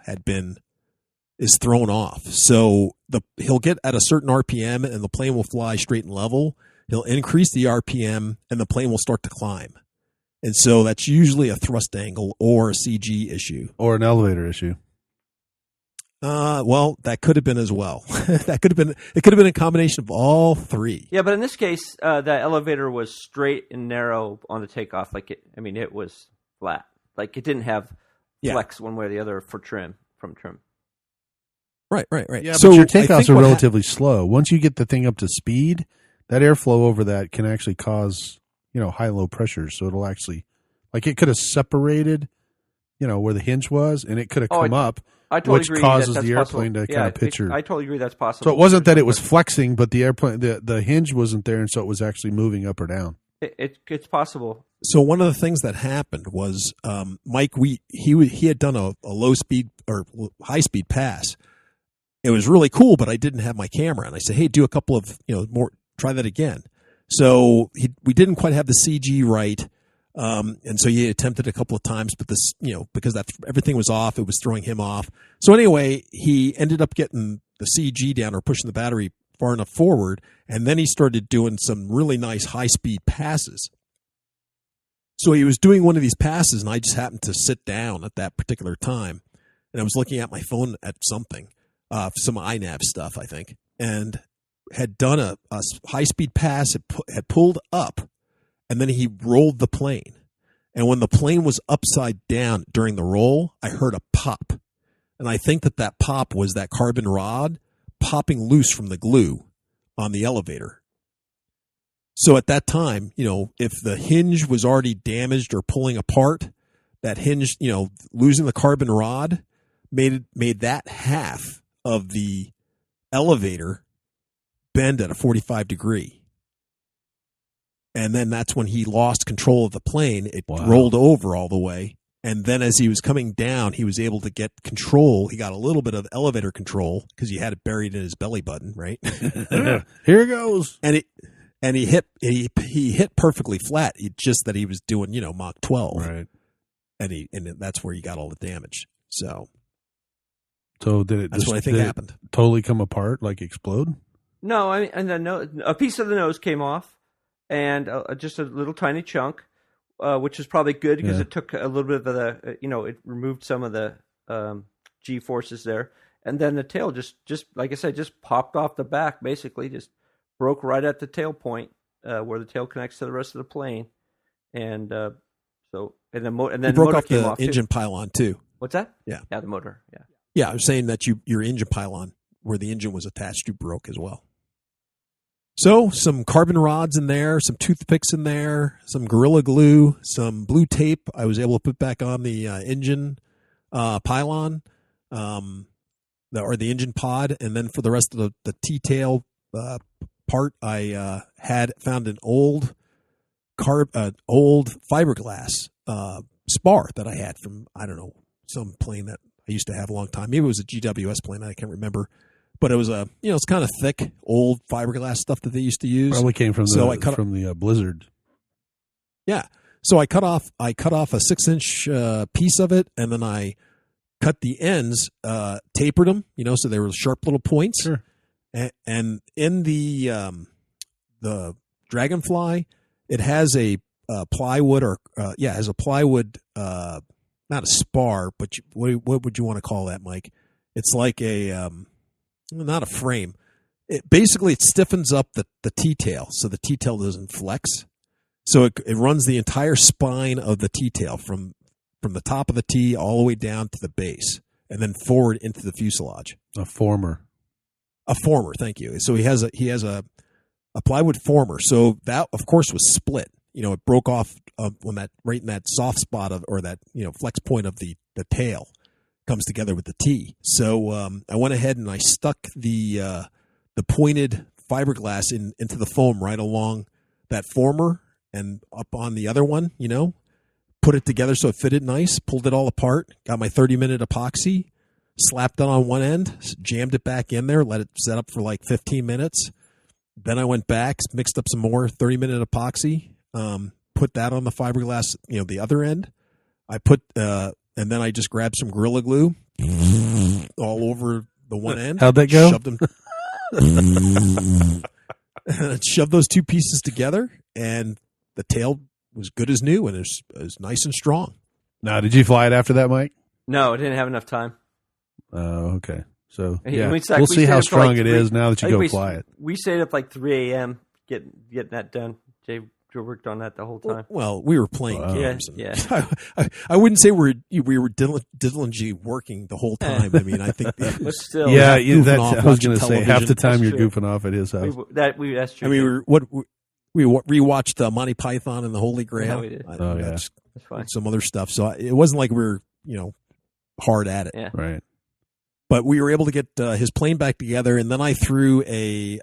is thrown off. So he'll get at a certain RPM and the plane will fly straight and level. He'll increase the RPM and the plane will start to climb. And so that's usually a thrust angle or a CG issue. Or an elevator issue. Well, that could have been as well. It could have been a combination of all three. Yeah, but in this case, the elevator was straight and narrow on the takeoff. It was flat. Like it didn't have flex one way or the other from trim. Right. Yeah, so but your takeoffs are relatively slow. Once you get the thing up to speed, that airflow over that can actually cause, high and low pressures. So it'll actually, it could have separated, where the hinge was, and it could have come up. I totally which agree causes that's the possible. airplane to kind of picture. I totally agree that's possible. So it wasn't that it was flexing, but the airplane, the hinge wasn't there, and so it was actually moving up or down. It's possible. So one of the things that happened was Mike, he had done a low speed or high speed pass. It was really cool, but I didn't have my camera, and I said, "Hey, do a couple of more, try that again." So we didn't quite have the CG right. And so he attempted a couple of times, but this, because everything was off, it was throwing him off. So anyway, he ended up getting the CG down or pushing the battery far enough forward. And then he started doing some really nice high speed passes. So he was doing one of these passes and I just happened to sit down at that particular time. And I was looking at my phone at something, some iNav stuff, I think, and had done a high speed pass, had pulled up. And then he rolled the plane. And when the plane was upside down during the roll, I heard a pop. And I think that pop was that carbon rod popping loose from the glue on the elevator. So at that time, if the hinge was already damaged or pulling apart, that hinge, losing the carbon rod made that half of the elevator bend at a 45 degree. And then that's when he lost control of the plane. It rolled over all the way. And then as he was coming down, he was able to get control. He got a little bit of elevator control because he had it buried in his belly button, right? Here it goes. And he hit perfectly flat. It's just that he was doing, Mach 12. Right. And that's where he got all the damage. So that's what I think happened. Totally come apart, like explode? No, a piece of the nose came off. And just a little tiny chunk, which is probably good because it took a little bit of the, it removed some of the G forces there. And then the tail just like I said, just popped off the back, basically just broke right at the tail point where the tail connects to the rest of the plane. And then the broke motor off came the off engine too. pylon too. What's that? Yeah, the motor. Yeah. Yeah, I was saying that your engine pylon where the engine was attached to broke as well. So some carbon rods in there, some toothpicks in there, some Gorilla Glue, some blue tape I was able to put back on the engine pylon, or the engine pod. And then for the rest of the T-tail part, I had found an old fiberglass spar that I had from, I don't know, some plane that I used to have a long time. Maybe it was a GWS plane, I can't remember. But it was it's kind of thick, old fiberglass stuff that they used to use. Probably came from the Blizzard. Yeah. So I cut off a 6-inch piece of it, and then I cut the ends, tapered them, so they were sharp little points. Sure. And in the Dragonfly, it has a plywood has a plywood, not a spar, but what would you want to call that, Mike? It's like a not a frame. It stiffens up the T-tail so the T-tail doesn't flex. So it runs the entire spine of the T-tail from the top of the T all the way down to the base and then forward into the fuselage. A former, thank you. So he has a plywood former. So that of course was split. It broke off when that right in that soft spot or that flex point of the tail comes together with the T. So I went ahead and I stuck the pointed fiberglass into the foam right along that former and up on the other one, put it together so it fitted nice, pulled it all apart, got my 30-minute epoxy, slapped it on one end, jammed it back in there, let it set up for like 15 minutes. Then I went back, mixed up some more 30-minute epoxy, put that on the fiberglass, the other end. I put, and then I just grabbed some Gorilla Glue all over the one end. How'd that go? Shoved them. And I shoved those two pieces together, and the tail was good as new, and it was nice and strong. Now, did you fly it after that, Mike? No, I didn't have enough time. Oh, okay. So, And yeah, we we'll see how stayed up till, strong like, it 3 is now that you I think go we- fly it. We stayed up like 3 a.m. getting that done. Jay worked on that the whole time. Well, we were playing Wow. games. Yeah, I wouldn't say we were diligently working the whole time. I mean, I think But still, Yeah, goofing that, off I was watching going to say, half the television. time That's you're true. goofing off at his house. that's true. I mean, we rewatched Monty Python and the Holy Grail. Yeah, we did. Oh, yeah. That's that's fine. some other stuff. So it wasn't like we were, hard at it. Yeah. Right. But we were able to get his plane back together, and then I threw a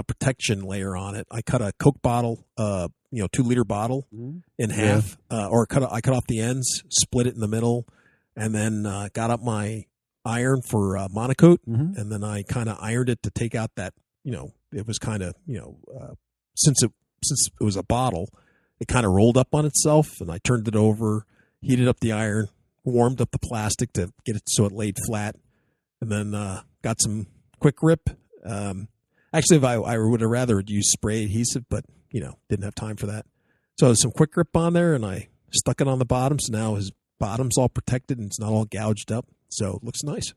protection layer on it. I cut a Coke bottle, 2-liter bottle in half, or I cut off the ends, split it in the middle, and then got up my iron for monocoat, Mhm. and then I kind of ironed it to take out that, it was kind of, since it was a bottle, it kind of rolled up on itself, and I turned it over, heated up the iron, warmed up the plastic to get it so it laid flat, and then got some quick grip. Actually, if I would have rather used spray adhesive, but didn't have time for that. So there's some quick grip on there, and I stuck it on the bottom. So now his bottom's all protected and it's not all gouged up. So it looks nice.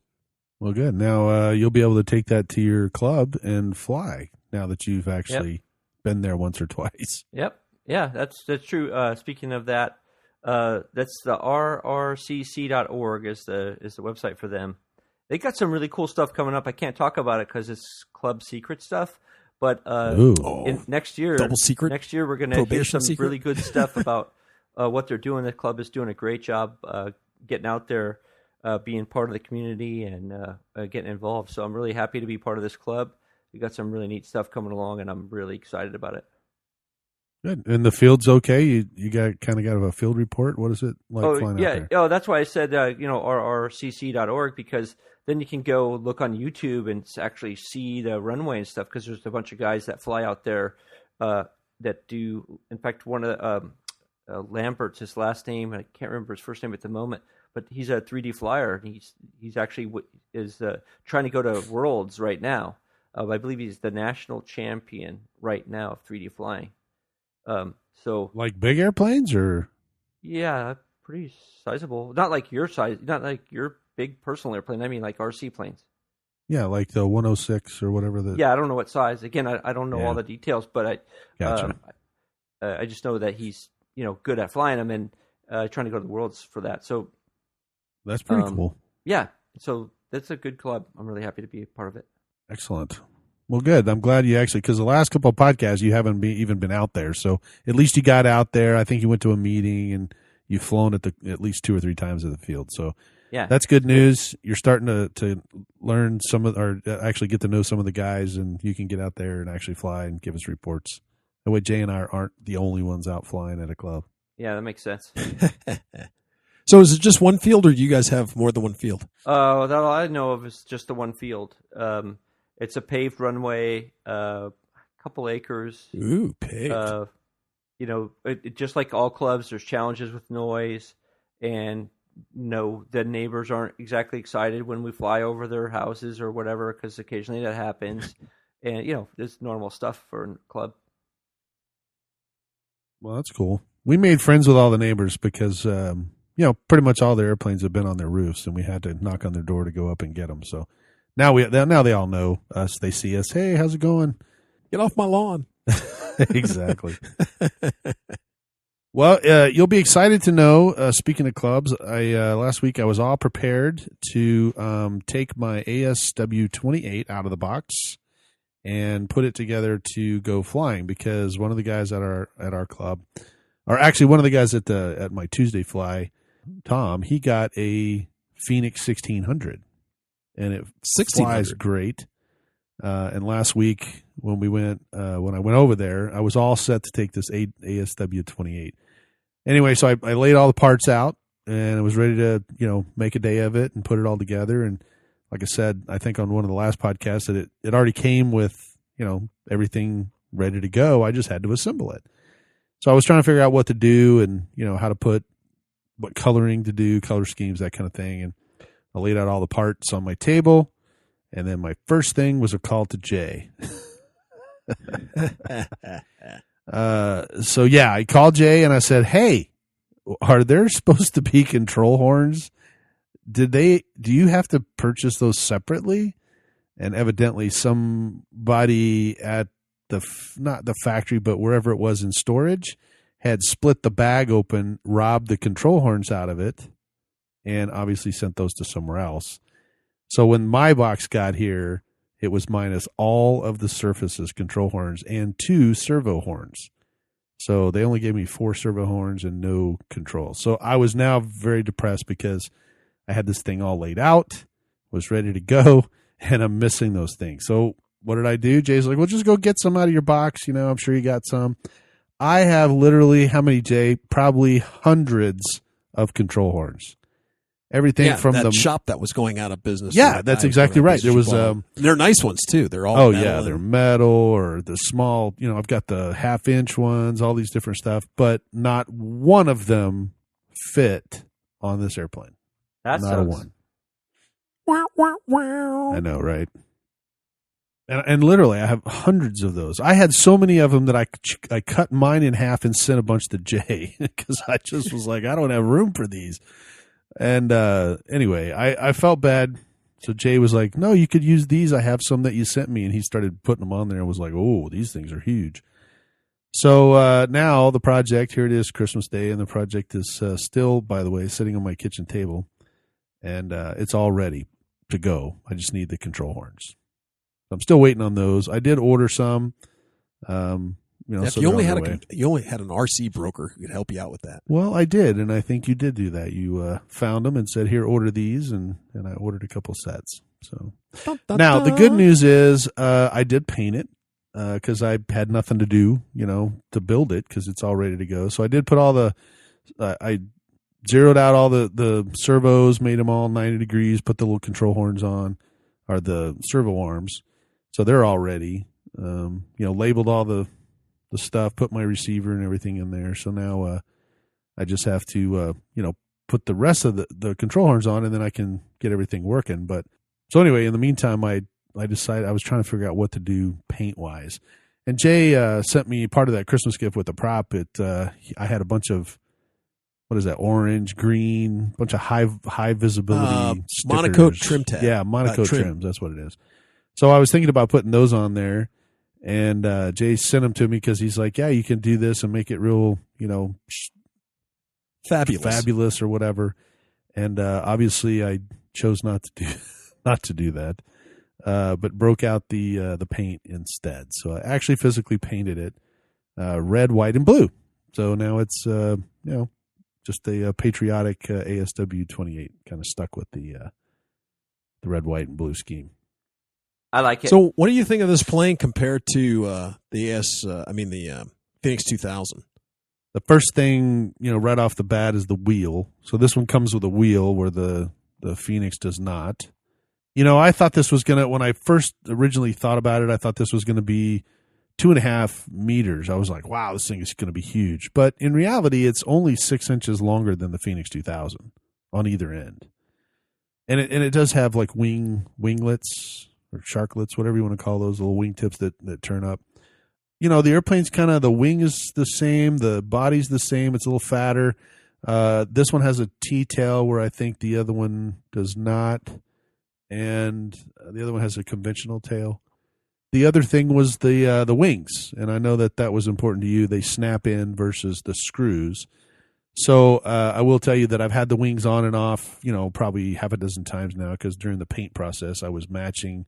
Well, good. Now you'll be able to take that to your club and fly now that you've actually been there once or twice. Yep. Yeah, that's true. Speaking of that, that's the rrcc.org is the website for them. They got some really cool stuff coming up. I can't talk about it because it's club secret stuff. But next year, Double secret? Next year we're going to hear Probation some secret? really good stuff about what they're doing. The club is doing a great job getting out there, being part of the community, and getting involved. So I'm really happy to be part of this club. We got some really neat stuff coming along, and I'm really excited about it. Good. And the field's okay? You got a field report? What is it like flying out there? Oh, that's why I said rrcc.org, because then you can go look on YouTube and actually see the runway and stuff, because there's a bunch of guys that fly out there that do. In fact, one of Lambert's his last name, I can't remember his first name at the moment, but he's a 3D flyer. And he's actually is trying to go to Worlds right now. I believe he's the national champion right now of 3D flying. So Like big airplanes or? yeah, pretty sizable. Not like your size, not like your big personal airplane. I mean, like RC planes. Yeah, like the 106 or whatever. Yeah, I don't know what size. Again, I don't know Yeah. all the details, but Gotcha. I just know that he's good at flying them and trying to go to the Worlds for that. So That's pretty cool. yeah, so that's a good club. I'm really happy to be a part of it. Excellent. Well, good. I'm glad you actually, because the last couple of podcasts you haven't even been out there, so at least you got out there. I think you went to a meeting and you've flown at least 2 or 3 times at the field. So Yeah, that's good news. You're starting to learn or actually get to know some of the guys, and you can get out there and actually fly and give us reports. That way, Jay and I aren't the only ones out flying at a club. yeah, that makes sense. So is it just one field, or do you guys have more than one field? That all I know of is just the one field. It's a paved runway, a couple acres. Ooh, paved. Just like all clubs, there's challenges with noise, and the neighbors aren't exactly excited when we fly over their houses or whatever, because occasionally that happens. And there's normal stuff for a club. Well, that's cool. We made friends with all the neighbors because, pretty much all their airplanes have been on their roofs, and we had to knock on their door to go up and get them. So now they all know us. They see us. Hey, how's it going? Get off my lawn. Exactly. Well, you'll be excited to know, speaking of clubs, last week I was all prepared to take my ASW28 out of the box and put it together to go flying, because one of the guys at our club, or actually one of the guys at my Tuesday fly, Tom, he got a Phoenix 1600, and it flies great. And last week when I went over there, I was all set to take this ASW28. anyway, so I laid all the parts out and I was ready to, make a day of it and put it all together. And like I said, I think on one of the last podcasts that it already came with, everything ready to go. I just had to assemble it. So I was trying to figure out what to do and, how to put what coloring to do, color schemes, that kind of thing. And I laid out all the parts on my table. And then my first thing was a call to Jay. So yeah, I called Jay and I said, "Hey, are there supposed to be control horns? Do you have to purchase those separately?" And evidently somebody at not the factory, but wherever it was in storage, had split the bag open, robbed the control horns out of it, and obviously sent those to somewhere else. So when my box got here, it was minus all of the Surface's control horns and 2 servo horns. So they only gave me 4 servo horns and no controls. So I was now very depressed because I had this thing all laid out, was ready to go, and I'm missing those things. So what did I do? Jay's like, "Well, just go get some out of your box. I'm sure you got some." I have literally, how many, Jay? Probably hundreds of control horns. Everything from that the shop that was going out of business. Yeah, that's exactly right. There was they're nice ones too. They're all they're metal or the small. I've got the 1/2-inch ones, all these different stuff, but not one of them fit on this airplane. That's not a one. Wow. I know, right? And literally, I have hundreds of those. I had so many of them that I cut mine in half and sent a bunch to Jay because I just was like, I don't have room for these. And anyway, I felt bad. So Jay was like, "No, you could use these. I have some that you sent me." And he started putting them on there and was like, "Oh, these things are huge." So now the project, here it is, Christmas Day, and the project is still, by the way, sitting on my kitchen table. And it's all ready to go. I just need the control horns. I'm still waiting on those. I did order some. If so you only had an RC broker who could help you out with that. Well, I did, and I think you did do that. You found them and said, "Here, order these," and I ordered a couple sets. So now the good news is I did paint it because I had nothing to do, to build it because it's all ready to go. So I did put all I zeroed out all the servos, made them all 90 degrees, put the little control horns on, or the servo arms, so they're all ready. Labeled all the stuff, put my receiver and everything in there. So now I just have to put the rest of the control horns on, and then I can get everything working. But so anyway, in the meantime, I decided I was trying to figure out what to do paint wise, and Jay sent me part of that Christmas gift with the prop. I had a bunch of, what is that, orange, green, bunch of high visibility Monocoat trim tab. Yeah, Monocoat trims. That's what it is. So I was thinking about putting those on there. And Jay sent them to me because he's like, "Yeah, you can do this and make it real, fabulous or whatever." And obviously, I chose not to do that, but broke out the paint instead. So I actually physically painted it red, white, and blue. So now it's just a patriotic ASW 28, kind of stuck with the red, white, and blue scheme. I like it. So, what do you think of this plane compared to the Phoenix 2000? The first thing, right off the bat is the wheel. So this one comes with a wheel where the Phoenix does not. I thought this was when I first originally thought about it, I thought this was going to be 2.5 meters. I was like, wow, this thing is going to be huge. But in reality, it's only 6 inches longer than the Phoenix 2000 on either end. And it does have like winglets, or sharklets, whatever you want to call those little wingtips that turn up. The airplane's the wing is the same, the body's the same, it's a little fatter. This one has a T-tail where I think the other one does not, and the other one has a conventional tail. The other thing was the wings, and I know that was important to you. They snap in versus the screws. So I will tell you that I've had the wings on and off, probably half a dozen times now, because during the paint process, I was matching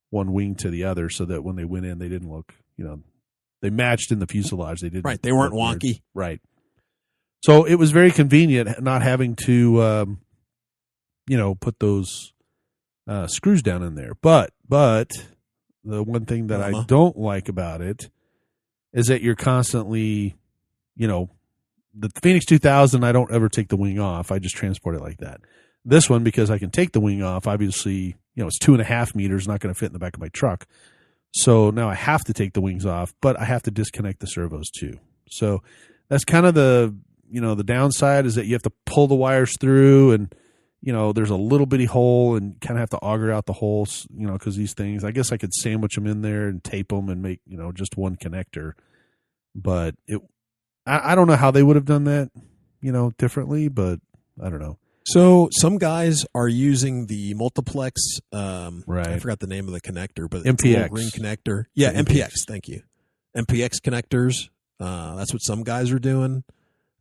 one wing to the other so that when they went in, they didn't look, they matched in the fuselage. They didn't. Right. They weren't wonky. Right. So it was very convenient not having to, put those screws down in there. But the one thing that I don't like about it is that you're constantly, the Phoenix 2000, I don't ever take the wing off. I just transport it like that. This one, because I can take the wing off, obviously, it's 2.5 meters, not going to fit in the back of my truck. So now I have to take the wings off, but I have to disconnect the servos too. So that's kind of the downside, is that you have to pull the wires through, and, there's a little bitty hole, and kind of have to auger out the holes, because these things, I guess I could sandwich them in there and tape them and make, just one connector. But I don't know how they would have done that, differently, but I don't know. So some guys are using the multiplex. Right. I forgot the name of the connector, but MPX. it's a little ring connector. Yeah, MPX. Thank you. MPX connectors. That's what some guys are doing.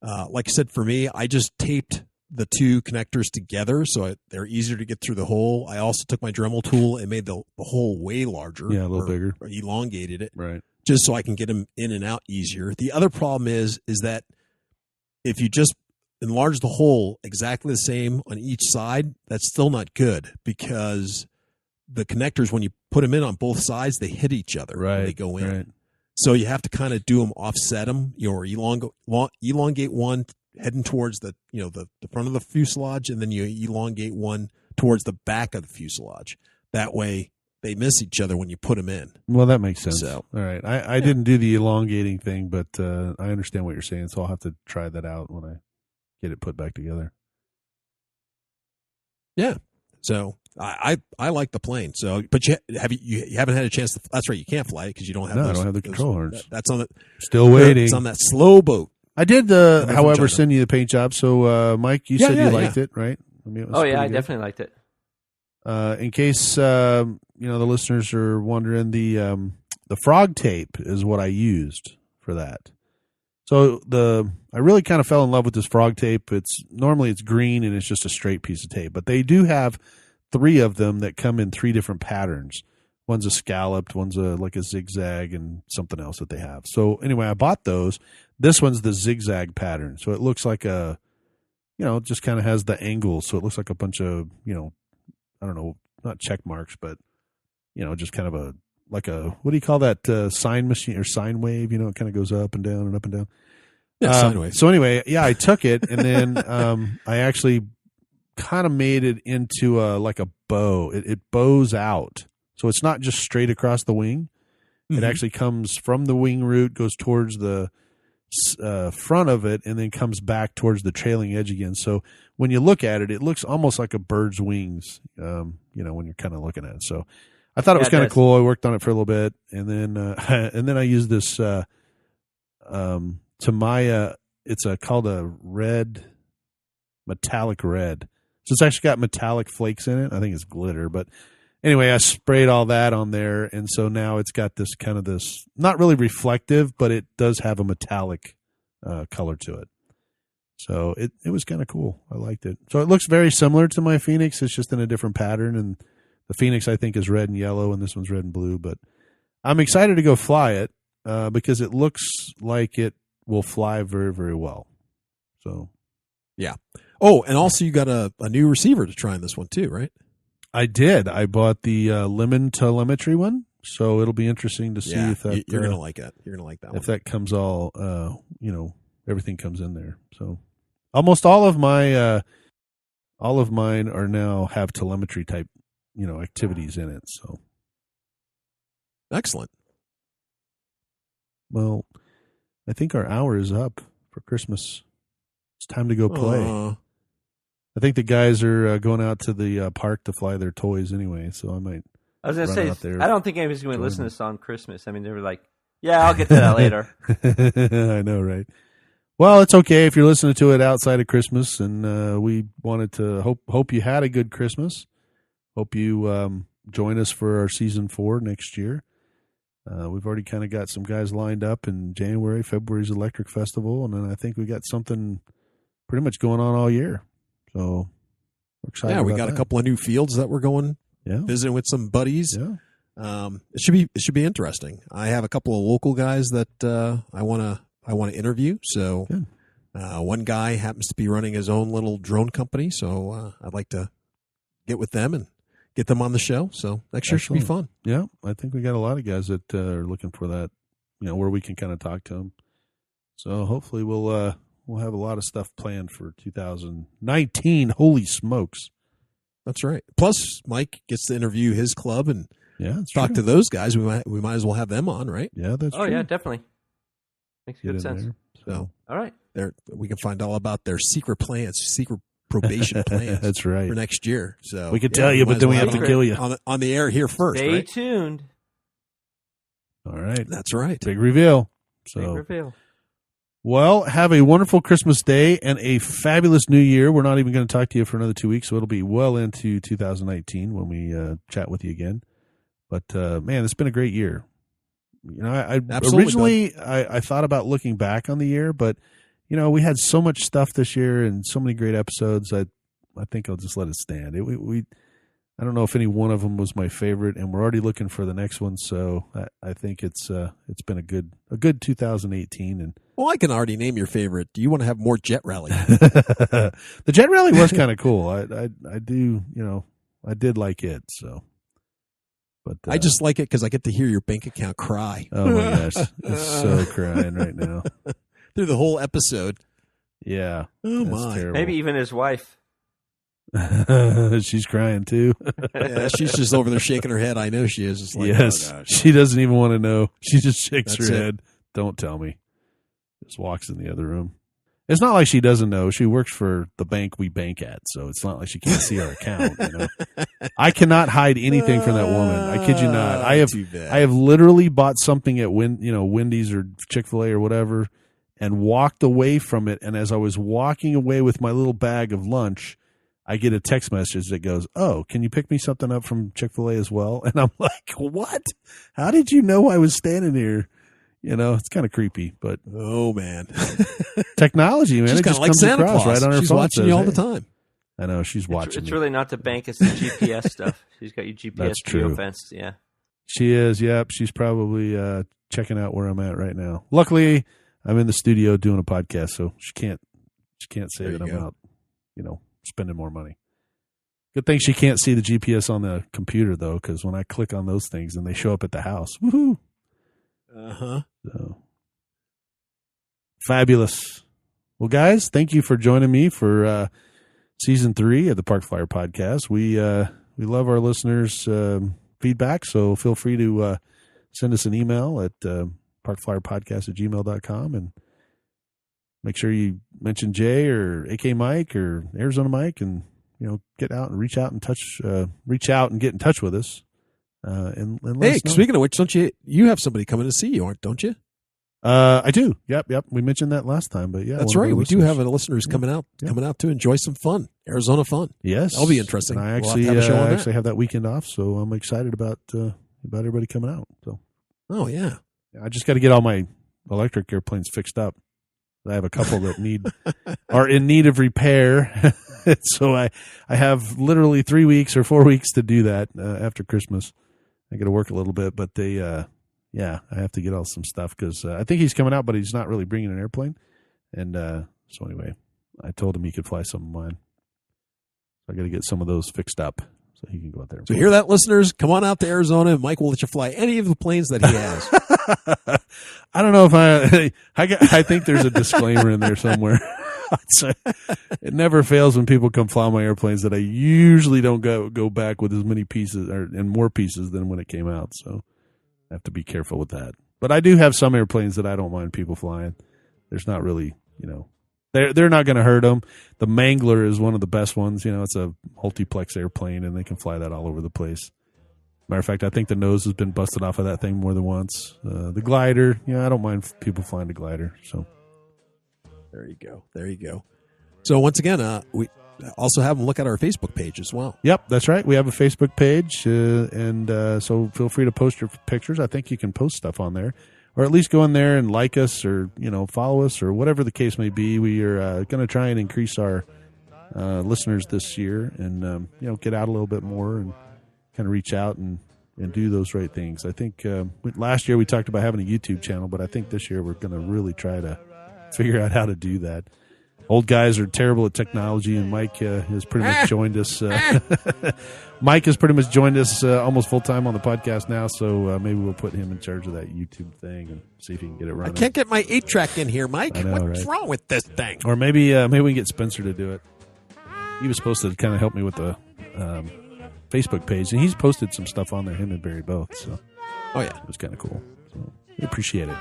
Like I said, for me, I just taped the two connectors together so they're easier to get through the hole. I also took my Dremel tool and made the hole way larger. Yeah, a little bigger. Or elongated it. Right. Just so I can get them in and out easier. The other problem is that if you just enlarge the hole exactly the same on each side, that's still not good, because the connectors, when you put them in on both sides, they hit each other when they go in. Right. So you have to kind of do them, offset them, or elongate one heading towards the front of the fuselage, and then you elongate one towards the back of the fuselage. That way they miss each other when you put them in. Well, that makes sense. So, all right. I didn't do the elongating thing, but I understand what you're saying, so I'll have to try that out when I get it put back together. Yeah. So I like the plane. So, but you haven't had a chance to. That's right. You can't fly it because you don't have. I don't have the control harness. That's on the. Still waiting. It's on that slow boat. I did, however, send you the paint job. So, Mike, you said you liked it, right? I mean, I definitely liked it. In case the listeners are wondering, the frog tape is what I used for that. So I really kind of fell in love with this frog tape. Normally it's green and it's just a straight piece of tape, but they do have 3 of them that come in 3 different patterns. One's a scalloped, one's like a zigzag, and something else that they have. So anyway, I bought those. This one's the zigzag pattern. So it looks like it just kind of has the angles. So it looks like a bunch of, I don't know, not check marks, but, just kind of what do you call that, sine machine or sine wave? It kind of goes up and down and up and down. Yeah, sine wave. So anyway, I took it, and then I actually kind of made it into like a bow. It bows out. So it's not just straight across the wing. Mm-hmm. It actually comes from the wing root, goes towards the front of it, and then comes back towards the trailing edge again. So when you look at it, it looks almost like a bird's wings, when you're kind of looking at it. So I thought it was kind of cool. I worked on it for a little bit, and then I used this Tamiya. It's called a metallic red. So it's actually got metallic flakes in it. I think it's glitter, but anyway, I sprayed all that on there, and so now it's got this kind of not really reflective, but it does have a metallic color to it. So it was kind of cool. I liked it. So it looks very similar to my Phoenix. It's just in a different pattern, and the Phoenix, I think, is red and yellow, and this one's red and blue. But I'm excited to go fly it because it looks like it will fly very, very well. So, yeah. Oh, and also you got a new receiver to try in this one too, right? I did. I bought the Lemon telemetry one, so it'll be interesting to see if that you're gonna like it. You're gonna like that. If that comes all, everything comes in there. So almost all of mine are now have telemetry type, activities in it. So excellent. Well, I think our hour is up for Christmas. It's time to go play. I think the guys are going out to the park to fly their toys anyway, so I might. I was going to say, I don't think anybody's going to listen to this on Christmas. I mean, they were like, "Yeah, I'll get to that later." I know, right? Well, it's okay if you're listening to it outside of Christmas, and we wanted to hope you had a good Christmas. Hope you join us for our season 4 next year. We've already kind of got some guys lined up in January. February's Electric Festival, and then I think we got something pretty much going on all year. So we're excited. Yeah, we got a couple of new fields that we're going visiting with some buddies. Yeah. It should be interesting. I have a couple of local guys that I want to interview. So one guy happens to be running his own little drone company, so I'd like to get with them and get them on the show. So next year should be fun. Yeah, I think we got a lot of guys that are looking for that, where we can kind of talk to them. So hopefully we'll we'll have a lot of stuff planned for 2019. Holy smokes! That's right. Plus, Mike gets to interview his club and talk true. to those guys. We might as well have them on, right? Yeah, that's Oh true. yeah, definitely. Makes Get good in sense. there. So All right. we can find all about their secret plans, secret probation plans. That's right. For next year. So We could tell you, might but as then we well have to have kill you. on the air here first. Stay Right? tuned. All right. That's right. Big reveal. Big So, reveal. well, have a wonderful Christmas Day and a fabulous New Year. We're not even going to talk to you for another 2 weeks, so it'll be well into 2019 when we chat with you again. But man, it's been a great year. You know, I Absolutely, originally I thought about looking back on the year, but you know, we had so much stuff this year and so many great episodes. I think I'll just let it stand. I don't know if any one of them was my favorite, and we're already looking for the next one. So I think it's been a good 2018. And Well, I can already name your favorite. Do you want to have more Jet Rally? the Jet Rally was kind of cool. I do, you know, I did like it. So, but I just like it because I get to hear your bank account cry. oh my gosh, it's so crying right now. Through the whole episode. Yeah, Oh that's my. terrible. Maybe even his wife. She's crying too. Yeah, she's just over there shaking her head. I know she is. It's like, Yes, oh, gosh. she doesn't even want to know. She just shakes That's her it. head. Don't tell me. Just walks in the other room. It's not like she doesn't know. She works for the bank we bank at, so it's not like she can't see our account. You know, I cannot hide anything from that woman. I kid you not. I Too bad. have literally bought something at Wendy's or Chick-fil-A or whatever, and walked away from it. And as I was walking away with my little bag of lunch, I get a text message that goes, "Oh, can you pick me something up from Chick-fil-A as well?" And I'm like, "What? How did you know I was standing here?" You know, it's kind of creepy, but Oh man, technology, man, she's it kind just of like comes Santa across Claus. right on her She's phone. watching Says, you all the "Hey." time. I know she's watching. It's me. really not the bank; it's the GPS stuff. She's got your GPS That's true. geofenced. Yeah. She is. Yep, she's probably checking out where I'm at right now. Luckily, I'm in the studio doing a podcast, so she can't say There that you I'm go. out, you know, spending more money. Good thing she can't see the GPS on the computer though, because when I click on those things and they show up at the house, woohoo! Uh-huh. So fabulous. Well, guys, thank you for joining me for season 3 of the Park Flyer Podcast. We love our listeners' feedback, so feel free to send us an email at parkflyerpodcast@gmail.com and make sure you mention Jay or AK Mike or Arizona Mike, and you know, get out and reach out and get in touch with us. And let Hey, us know. speaking of which, don't you have somebody coming to see you, don't you? I do. Yep. We mentioned that last time, but yeah, That's one of right. our We do listeners. have a listener who's coming out to enjoy some fun, Arizona fun. Yes, That'll be interesting. And I We'll have actually to have a show on that. actually have that weekend off, so I'm excited about everybody coming out. So Oh yeah. I just got to get all my electric airplanes fixed up. I have a couple that are in need of repair, so I have literally 3 weeks or 4 weeks to do that after Christmas. I got to work a little bit, but I have to get all some stuff because I think he's coming out, but he's not really bringing an airplane. And so anyway, I told him he could fly some of mine. I got to get some of those fixed up so he can go out there. And So fly. hear that, listeners? Come on out to Arizona, and Mike will let you fly any of the planes that he has. I don't know if I think there's a disclaimer in there somewhere. I'd say it never fails when people come fly my airplanes that I usually don't go back with as many pieces and more pieces than when it came out. So I have to be careful with that. But I do have some airplanes that I don't mind people flying. There's not really, you know, they're not going to hurt them. The Mangler is one of the best ones. You know, it's a multiplex airplane and they can fly that all over the place. Matter of fact, I think the nose has been busted off of that thing more than once. The glider, I don't mind people flying the glider. So There you go. So once again, we also have them look at our Facebook page as well. yep, that's right. We have a Facebook page, and so feel free to post your pictures. I think you can post stuff on there, or at least go in there and like us, or follow us, or whatever the case may be. We are going to try and increase our listeners this year, and get out a little bit more and kind of reach out and do those right things. I think last year we talked about having a YouTube channel, but I think this year we're going to really try to figure out how to do that. Old guys are terrible at technology, and Mike has pretty much joined us. Mike has pretty much joined us almost full time on the podcast now, so maybe we'll put him in charge of that YouTube thing and see if he can get it running. I can't get my 8-track in here, Mike. I know, What's right? wrong with this thing? Or maybe we can get Spencer to do it. He was supposed to kind of help me with the Facebook page, and he's posted some stuff on there, him and Barry both. So, Oh, yeah. it was kind of cool. So, we appreciate it.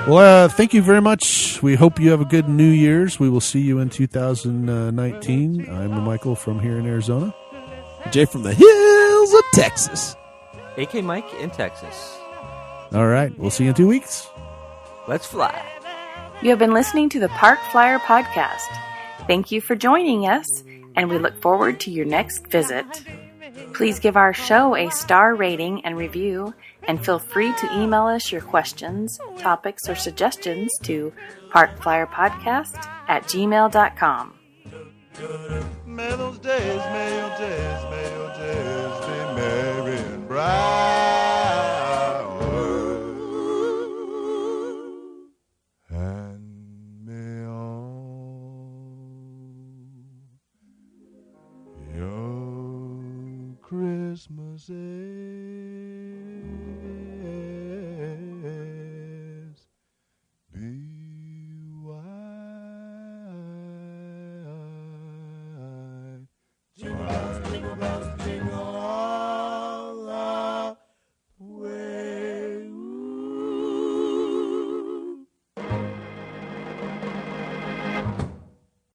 Well, thank you very much. We hope you have a good New Year's. We will see you in 2019. I'm Michael from here in Arizona. Jay from the hills of Texas. AK Mike in Texas. All right. We'll see you in 2 weeks. Let's fly. You have been listening to the Park Flyer Podcast. Thank you for joining us, and we look forward to your next visit. Please give our show a star rating and review, and feel free to email us your questions, topics, or suggestions to parkflyerpodcast@gmail.com. May those days, may your days, may your days be merry and bright. And may all your Christmases